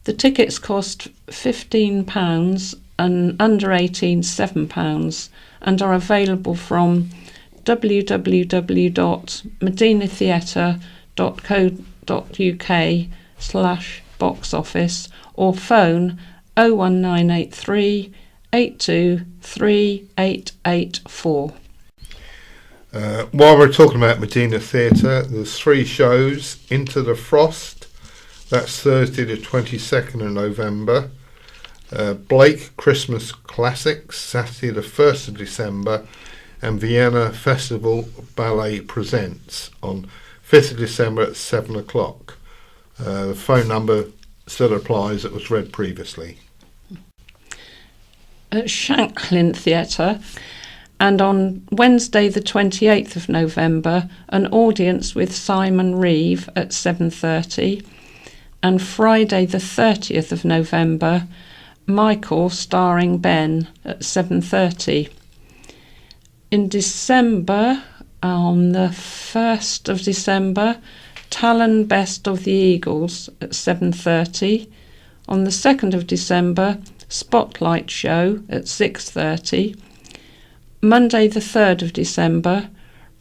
The tickets cost £15 and under 18 £7 and are available from www.medinatheatre.co.uk/box office or phone 01983 823884. While we're talking about Medina Theatre, there's three shows. Into the Frost, that's Thursday the 22nd of November. Blake Christmas Classics, Saturday the 1st of December. And Vienna Festival Ballet Presents on 5th of December at 7 o'clock. The phone number still applies, it was read previously. At Shanklin Theatre, and on Wednesday the 28th of November, an audience with Simon Reeve at 7:30, and Friday the 30th of November, Michael starring Ben at 7:30. In December, on the 1st of December, Talon Best of the Eagles at 7:30. On the 2nd of December, Spotlight Show at 6:30. Monday the 3rd of December,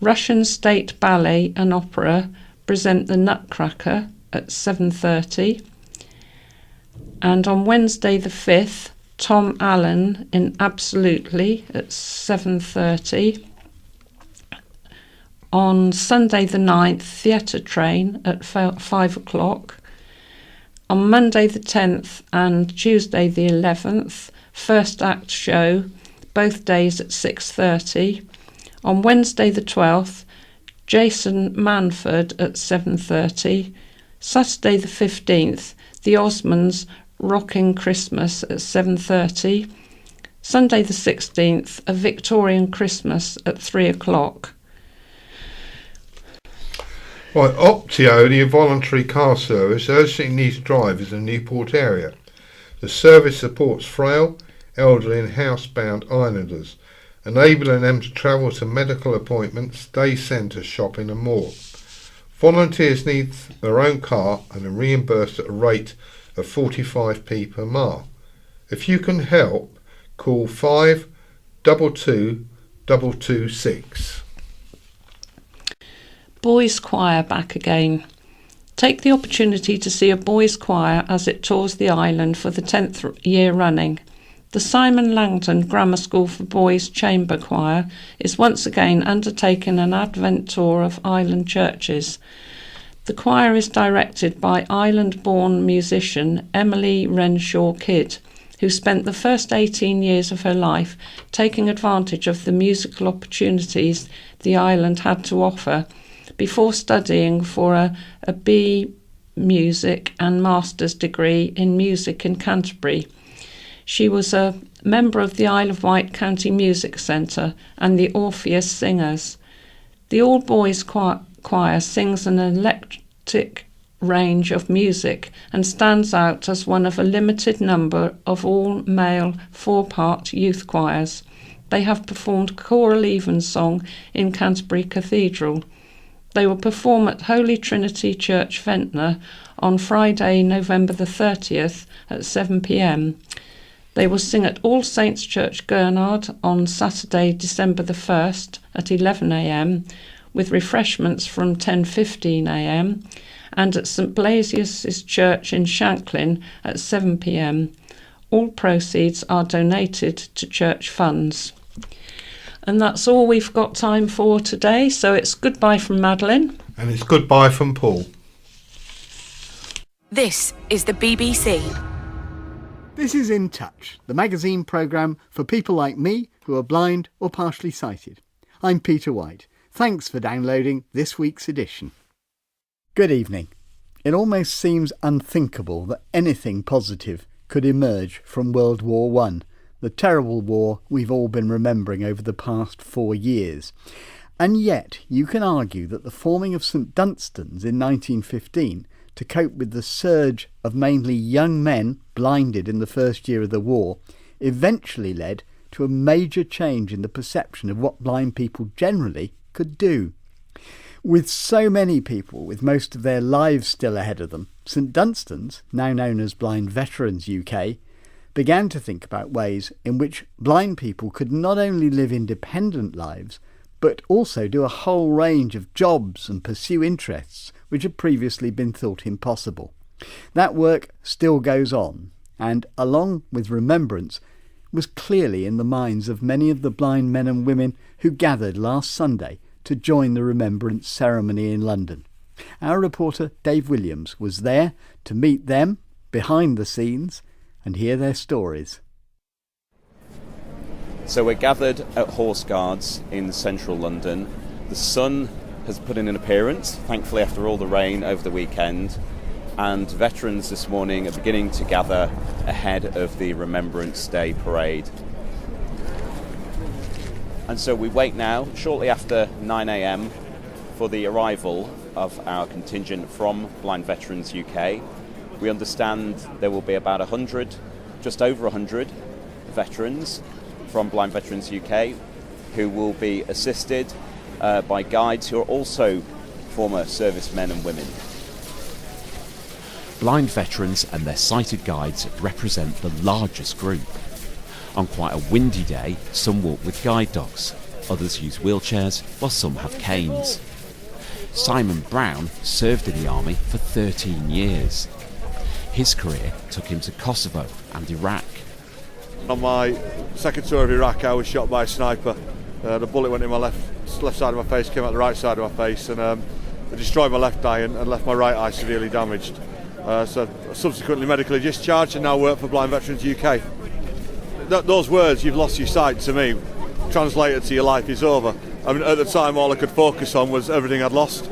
Russian State Ballet and Opera present The Nutcracker at 7:30. And on Wednesday the 5th, Tom Allen in Absolutely at 7:30. On Sunday the 9th, Theatre Train at 5 o'clock. On Monday the 10th and Tuesday the 11th, First Act Show, both days at 6:30. On Wednesday the 12th, Jason Manford at 7:30. Saturday the 15th, The Osmonds Rocking Christmas at 7:30. Sunday the 16th, A Victorian Christmas at 3 o'clock. Right, Optio, the voluntary car service, urgently needs drivers in the Newport area. The service supports frail, elderly and housebound islanders, enabling them to travel to medical appointments, day centre, shopping and more. Volunteers need their own car and are reimbursed at a rate of 45p per mile. If you can help, call 522 226. Boys Choir back again. Take the opportunity to see a boys' choir as it tours the island for the 10th year running. The Simon Langton Grammar School for Boys Chamber Choir is once again undertaking an Advent tour of island churches. The choir is directed by island-born musician Emily Renshaw Kidd, who spent the first 18 years of her life taking advantage of the musical opportunities the island had to offer before studying for a B Music and Master's degree in Music in Canterbury. She was a member of the Isle of Wight County Music Centre and the Orpheus Singers. The all-boys choir sings an eclectic range of music and stands out as one of a limited number of all-male four-part youth choirs. They have performed choral evensong in Canterbury Cathedral. They will perform at Holy Trinity Church, Ventnor, on Friday, November the 30th at 7 p.m. They will sing at All Saints Church, Gurnard, on Saturday, December the 1st at 11 a.m, with refreshments from 10:15 a.m, and at St Blasius' Church in Shanklin at 7 p.m. All proceeds are donated to church funds. And that's all we've got time for today, so it's goodbye from Madeline. And it's goodbye from Paul. This is the BBC. This is In Touch, the magazine programme for people like me who are blind or partially sighted. I'm Peter Wight. Thanks for downloading this week's edition. Good evening. It almost seems unthinkable that anything positive could emerge from World War I, the terrible war we've all been remembering over the past 4 years. And yet you can argue that the forming of St Dunstan's in 1915 to cope with the surge of mainly young men blinded in the first year of the war eventually led to a major change in the perception of what blind people generally could do. With so many people with most of their lives still ahead of them, St Dunstan's, now known as Blind Veterans UK, began to think about ways in which blind people could not only live independent lives, but also do a whole range of jobs and pursue interests which had previously been thought impossible. That work still goes on, and along with Remembrance, was clearly in the minds of many of the blind men and women who gathered last Sunday to join the Remembrance ceremony in London. Our reporter Dave Williams was there to meet them behind the scenes and hear their stories. So we're gathered at Horse Guards in central London. The sun has put in an appearance, thankfully after all the rain over the weekend, and veterans this morning are beginning to gather ahead of the Remembrance Day parade. And so we wait now, shortly after 9 a.m, for the arrival of our contingent from Blind Veterans UK. We understand there will be about 100, just over 100 veterans from Blind Veterans UK who will be assisted by guides who are also former servicemen and women. Blind veterans and their sighted guides represent the largest group. On quite a windy day, some walk with guide dogs, others use wheelchairs, while some have canes. Simon Brown served in the army for 13 years. His career took him to Kosovo and Iraq. On my second tour of Iraq, I was shot by a sniper. The bullet went in my left side of my face, came out the right side of my face, and it destroyed my left eye and left my right eye severely damaged. So subsequently medically discharged and now work for Blind Veterans UK. Those words, "you've lost your sight," to me, translated to "your life is over." I mean, at the time all I could focus on was everything I'd lost.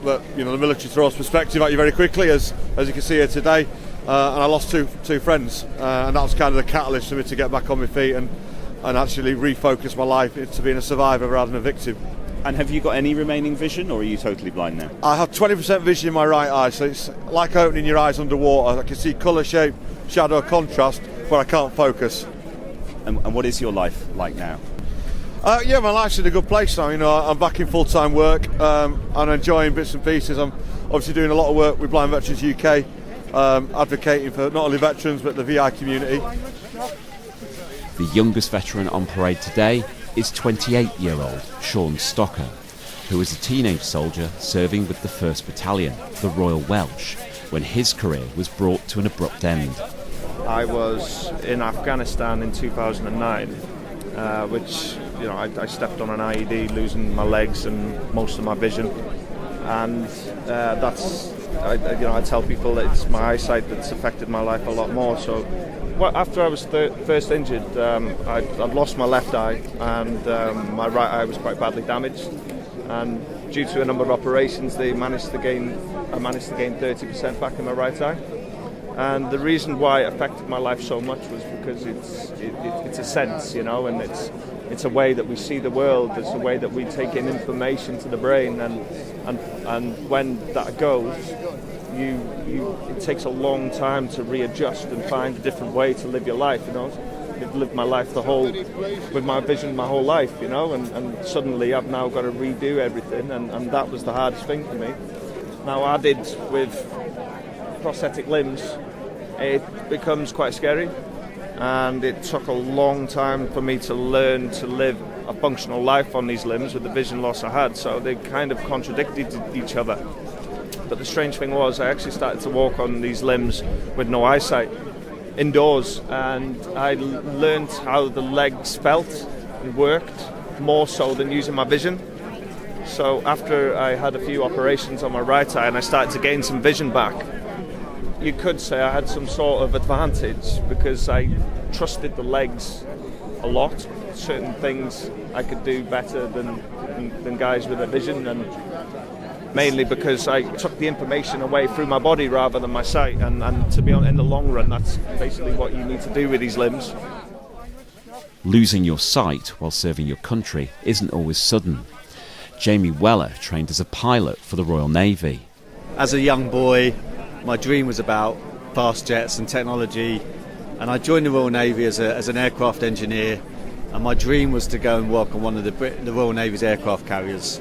But, you know, the military throws perspective at you very quickly, as you can see here today. And I lost two friends, and that was kind of the catalyst for me to get back on my feet and actually refocus my life into being a survivor rather than a victim. And have you got any remaining vision, or are you totally blind now? I have 20% vision in my right eye, so it's like opening your eyes underwater. I can see colour, shape, shadow, contrast, but I can't focus. And what is your life like now? Yeah, my life's in a good place now. You know, I'm back in full-time work. I'm enjoying bits and pieces. I'm obviously doing a lot of work with Blind Veterans UK, advocating for not only veterans but the VI community. The youngest veteran on parade today is 28-year-old Sean Stocker, who was a teenage soldier serving with the 1st Battalion, the Royal Welsh, when his career was brought to an abrupt end. I was in Afghanistan in 2009, which, you know, I stepped on an IED, losing my legs and most of my vision, and I tell people that it's my eyesight that's affected my life a lot more. So after I was first injured, I'd lost my left eye, and my right eye was quite badly damaged, and due to a number of operations, I managed to gain 30% back in my right eye. And the reason why it affected my life so much was because it's a sense, you know, and it's a way that we see the world. It's a way that we take in information to the brain, and when that goes, it takes a long time to readjust and find a different way to live your life, you know. I've lived my life with my vision my whole life, you know, and suddenly I've now got to redo everything, and that was the hardest thing for me. Now, added with prosthetic limbs, it becomes quite scary, and it took a long time for me to learn to live a functional life on these limbs with the vision loss I had, so they kind of contradicted each other. But the strange thing was, I actually started to walk on these limbs with no eyesight, indoors, and I learned how the legs felt and worked more so than using my vision. So after I had a few operations on my right eye and I started to gain some vision back, you could say I had some sort of advantage because I trusted the legs a lot. Certain things I could do better than guys with a vision, and mainly because I took the information away through my body rather than my sight, and to be honest, in the long run, that's basically what you need to do with these limbs. Losing your sight while serving your country isn't always sudden. Jamie Weller trained as a pilot for the Royal Navy. As a young boy, my dream was about fast jets and technology, and I joined the Royal Navy as an aircraft engineer, and my dream was to go and work on one of the Royal Navy's aircraft carriers.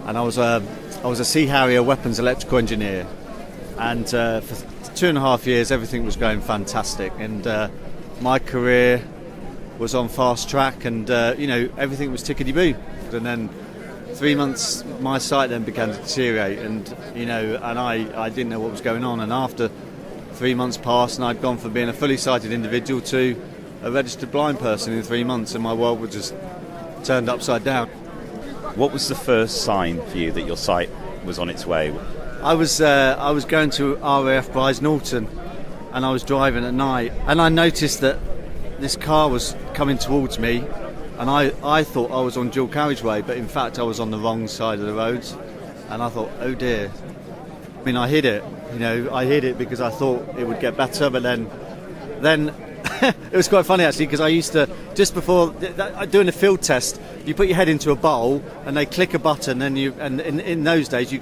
And I was a Sea Harrier weapons electrical engineer, and for 2.5 years everything was going fantastic, and my career was on fast track, and everything was tickety-boo. And then 3 months my sight then began to deteriorate, and I didn't know what was going on, and after 3 months passed and I'd gone from being a fully sighted individual to a registered blind person in 3 months, and my world was just turned upside down. What was the first sign for you that your sight was on its way? I was going to RAF Brize Norton, and I was driving at night, and I noticed that this car was coming towards me, and I thought I was on dual carriageway, but in fact I was on the wrong side of the road, and I thought, oh dear. I mean, I hid it because I thought it would get better, but then it was quite funny actually, because I used to, just before doing a field test, you put your head into a bowl and they click a button, and in those days you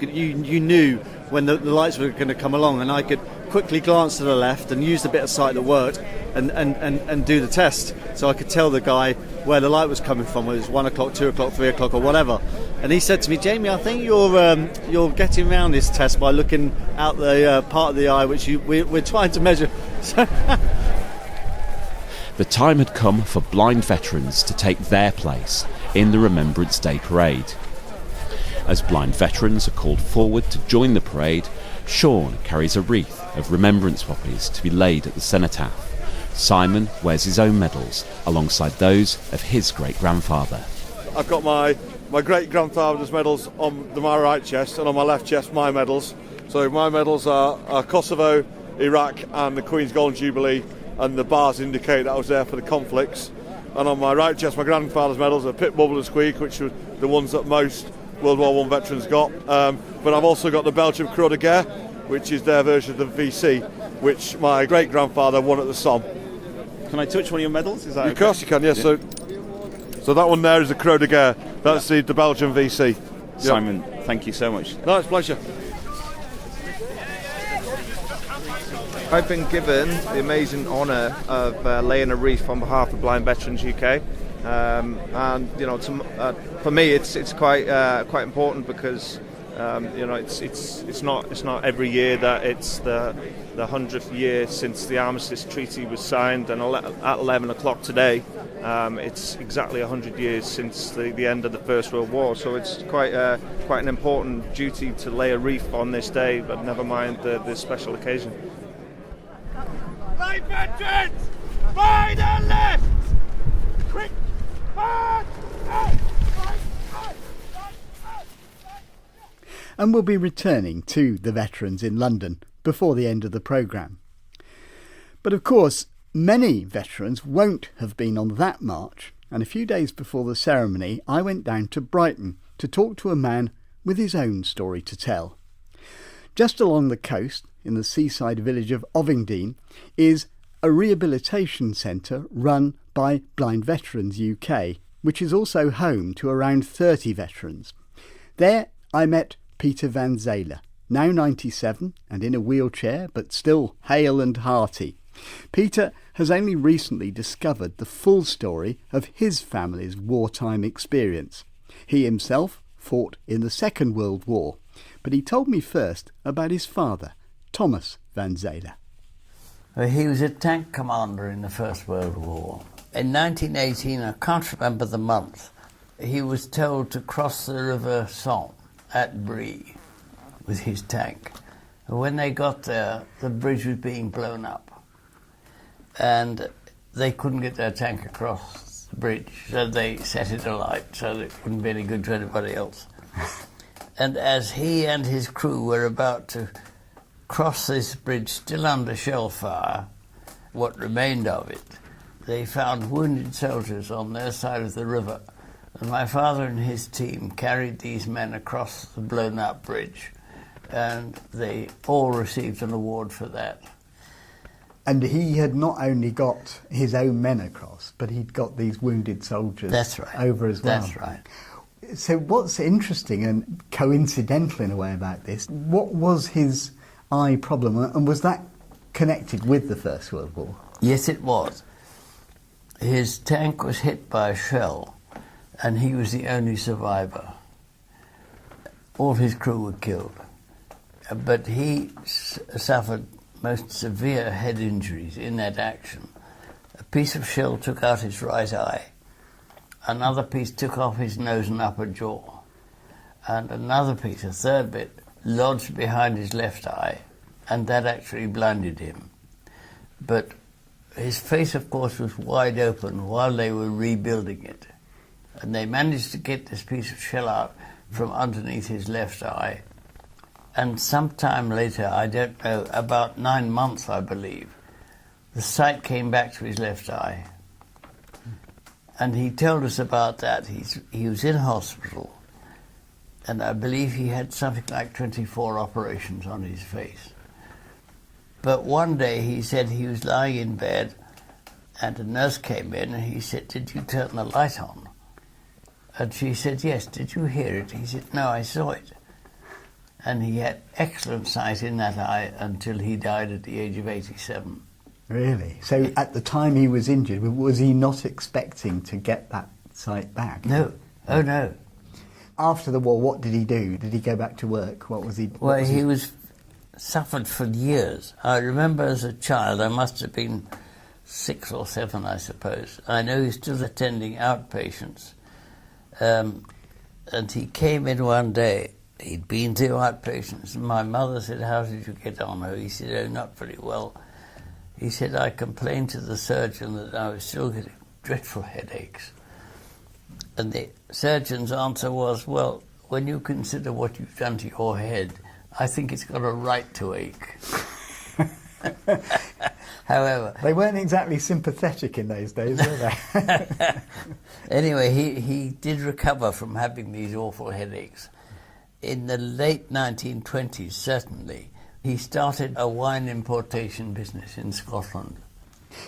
knew when the lights were going to come along, and I could quickly glance to the left and use the bit of sight that worked and do the test, so I could tell the guy where the light was coming from, whether it was 1 o'clock, 2 o'clock, 3 o'clock or whatever. And he said to me, Jamie, I think you're getting around this test by looking out the part of the eye which we're trying to measure. The time had come for blind veterans to take their place in the Remembrance Day parade. As blind veterans are called forward to join the parade, Sean carries a wreath of remembrance poppies to be laid at the cenotaph. Simon wears his own medals alongside those of his great-grandfather. I've got my great-grandfather's medals on my right chest, and on my left chest my medals. So my medals are Kosovo, Iraq and the Queen's Golden Jubilee, and the bars indicate that I was there for the conflicts. And on my right chest, my grandfather's medals are Pit, Bubble and Squeak, which were the ones that most World War I veterans got. But I've also got the Belgian Croix de Guerre, which is their version of the VC, which my great-grandfather won at the Somme. Can I touch one of your medals? Is that Of course you can, yes. Yeah. So that one there is the Croix de Guerre. That's the Belgian VC. Simon, thank you so much. No, it's a pleasure. I've been given the amazing honour of laying a wreath on behalf of Blind Veterans UK, and for me it's quite important because it's not every year that it's the 100th year since the Armistice Treaty was signed, and at 11 o'clock today it's exactly 100 years since the end of the First World War. So it's quite an important duty to lay a wreath on this day, but never mind the special occasion. Blind veterans! By the left! Quick! March! Out! And we'll be returning to the veterans in London before the end of the programme. But of course, many veterans won't have been on that march, and a few days before the ceremony I went down to Brighton to talk to a man with his own story to tell. Just along the coast, in the seaside village of Ovingdean, is a rehabilitation centre run by Blind Veterans UK, which is also home to around 30 veterans. There I met Peter Van Zelen, now 97 and in a wheelchair, but still hale and hearty. Peter has only recently discovered the full story of his family's wartime experience. He himself fought in the Second World War, but he told me first about his father, Thomas Van Zelen. He was a tank commander in the First World War. In 1918, I can't remember the month, he was told to cross the River Somme at Brie with his tank. And when they got there, the bridge was being blown up. And they couldn't get their tank across the bridge, so they set it alight so that it wouldn't be any good to anybody else. And as he and his crew were about to cross this bridge, still under shell fire, what remained of it, they found wounded soldiers on their side of the river. And my father and his team carried these men across the blown-up bridge, and they all received an award for that. And he had not only got his own men across, but he'd got these wounded soldiers over as well. That's right. So what's interesting and coincidental in a way about this, what was his eye problem, and was that connected with the First World War? Yes, it was. His tank was hit by a shell, and he was the only survivor. All his crew were killed. But he suffered most severe head injuries in that action. A piece of shell took out his right eye, another piece took off his nose and upper jaw, and another piece, a third bit, lodged behind his left eye, and that actually blinded him. But his face, of course, was wide open while they were rebuilding it. And they managed to get this piece of shell out from underneath his left eye. And sometime later, I don't know, about 9 months, I believe, the sight came back to his left eye. And he told us about that. He was in hospital, and I believe he had something like 24 operations on his face. But one day he said he was lying in bed, and a nurse came in, and he said, "Did you turn the light on?" And she said, "Yes." "Did you hear it?" He said, "No, I saw it." And he had excellent sight in that eye until he died at the age of 87. Really? So at the time he was injured, was he not expecting to get that sight back? No. Oh, no. After the war, what did he do? Did he go back to work? What was he... Well, he was suffered for years. I remember as a child, I must have been 6 or 7, I suppose. I know he's still attending outpatients. And he came in one day. He'd been to outpatients, and my mother said, "How did you get on?" He said, "Oh, not very well." He said, "I complained to the surgeon that I was still getting dreadful headaches." And the surgeon's answer was, "Well, when you consider what you've done to your head, I think it's got a right to ache." However... They weren't exactly sympathetic in those days, were they? Anyway, he did recover from having these awful headaches. In the late 1920s, certainly, he started a wine importation business in Scotland.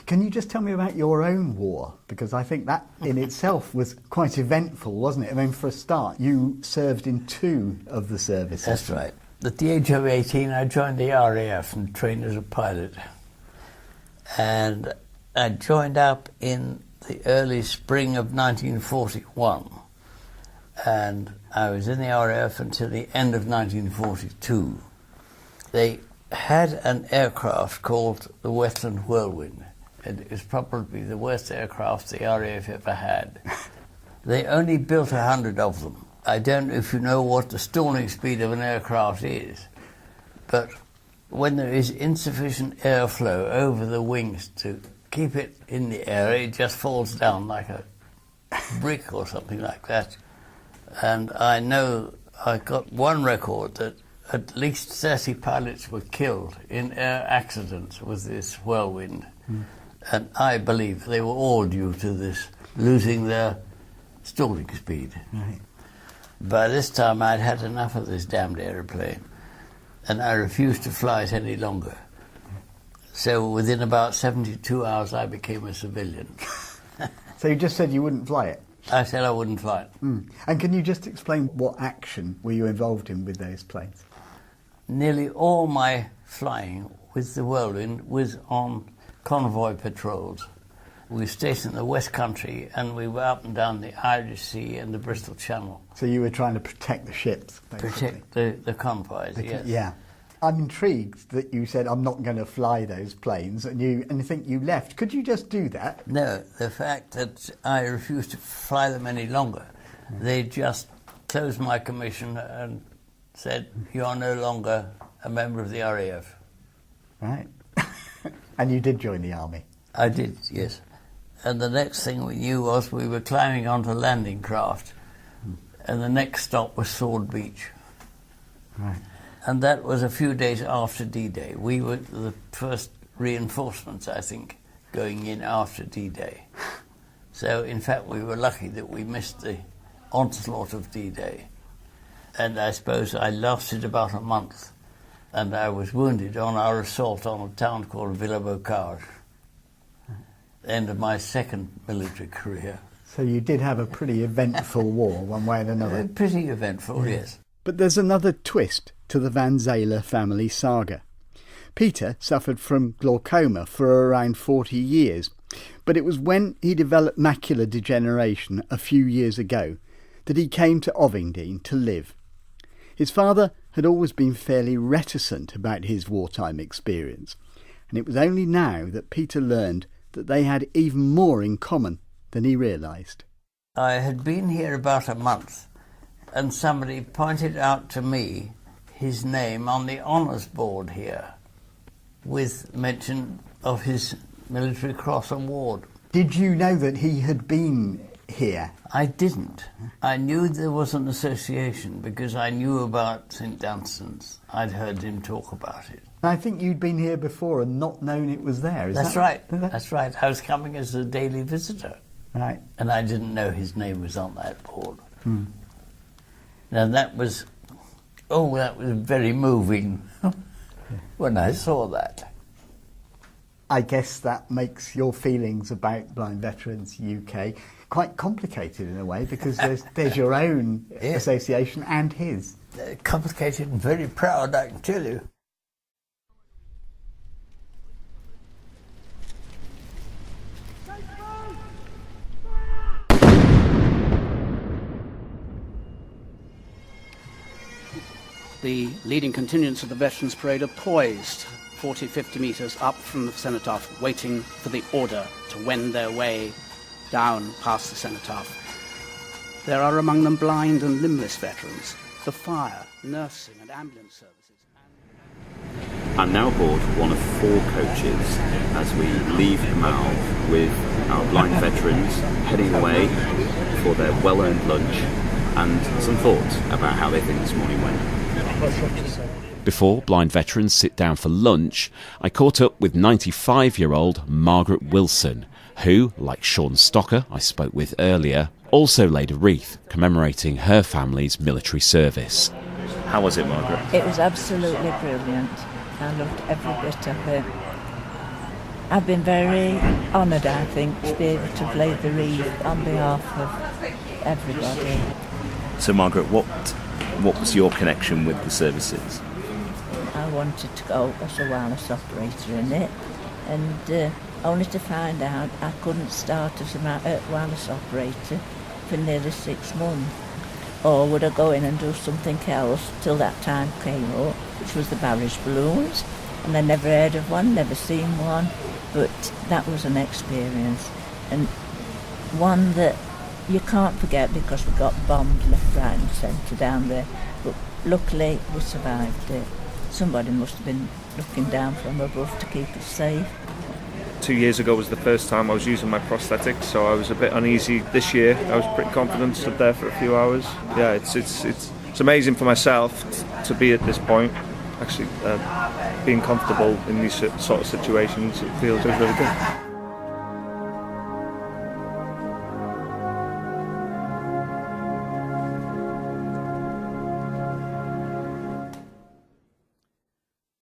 Can you just tell me about your own war? Because I think that in itself was quite eventful, wasn't it? I mean, for a start, you served in 2 of the services. That's right. At the age of 18, I joined the RAF and trained as a pilot. And I joined up in the early spring of 1941. And I was in the RAF until the end of 1942. They had an aircraft called the Westland Whirlwind, and it was probably the worst aircraft the RAF ever had. They only built 100 of them. I don't know if you know what the stalling speed of an aircraft is, but when there is insufficient airflow over the wings to keep it in the air, it just falls down like a brick or something like that. And I know I got one record that at least 30 pilots were killed in air accidents with this whirlwind. And I believe they were all due to this, losing their stalling speed. Right. By this time I'd had enough of this damned aeroplane, and I refused to fly it any longer. So within about 72 hours I became a civilian. So you just said you wouldn't fly it? I said I wouldn't fly it. And can you just explain what action were you involved in with those planes? Nearly all my flying with the Whirlwind was on convoy patrols. We were stationed in the West Country and we were up and down the Irish Sea and the Bristol Channel. So you were trying to protect the ships, basically? Protect the convoys, yes. Yeah. I'm intrigued that you said, I'm not going to fly those planes, and you think you left. Could you just do that? No, the fact that I refused to fly them any longer, they just closed my commission and said, you are no longer a member of the RAF. Right. And you did join the army? I did, yes. And the next thing we knew was we were climbing onto landing craft, and the next stop was Sword Beach. Right. And that was a few days after D-Day. We were the first reinforcements, I think, going in after D-Day. So, in fact, we were lucky that we missed the onslaught of D-Day. And I suppose I lasted about a month, and I was wounded on our assault on a town called Villers-Bocage. End of my second military career. So you did have a pretty eventful war, one way and another. Pretty eventful, yes. But there's another twist to the Van Zayler family saga. Peter suffered from glaucoma for around 40 years, but it was when he developed macular degeneration a few years ago that he came to Ovingdean to live. His father had always been fairly reticent about his wartime experience, and it was only now that Peter learned that they had even more in common than he realised. I had been here about a month, and somebody pointed out to me his name on the honours board here, with mention of his Military Cross Award. Did you know that he had been here? I didn't. I knew there was an association because I knew about St Dunstan's. I'd heard him talk about it. I think you'd been here before and not known it was there. That's right. That's right. I was coming as a daily visitor. Right. And I didn't know his name was on that board. Now that was very moving when I saw that. I guess that makes your feelings about Blind Veterans UK quite complicated in a way, because there's your own association and his. Complicated and very proud, I can tell you. The leading contingents of the Veterans Parade are poised 40, 50 metres up from the cenotaph, waiting for the order to wend their way down past the cenotaph. There are among them blind and limbless veterans, the fire, nursing and ambulance services. I'm now aboard one of 4 coaches as we leave Mal with our blind veterans heading away for their well-earned lunch and some thoughts about how they think this morning went. Before blind veterans sit down for lunch, I caught up with 95-year-old Margaret Wilson, who, like Sean Stocker, I spoke with earlier, also laid a wreath commemorating her family's military service. How was it, Margaret? It was absolutely brilliant. I loved every bit of it. I've been very honoured, I think, to be able to play the wreath on behalf of everybody. So, Margaret, what was your connection with the services? I wanted to go as a wireless operator in it, and only to find out I couldn't start as a wireless operator for nearly 6 months. Or would I go in and do something else till that time came up, which was the barrage balloons, and I never heard of one, never seen one, but that was an experience, and one that you can't forget, because we got bombed left, right and centre down there, but luckily we survived it. Somebody must have been looking down from above to keep us safe. 2 years ago was the first time I was using my prosthetics, so I was a bit uneasy. This year I was pretty confident, stood there for a few hours. Yeah, it's amazing for myself to be at this point, actually being comfortable in these sort of situations. It feels really good.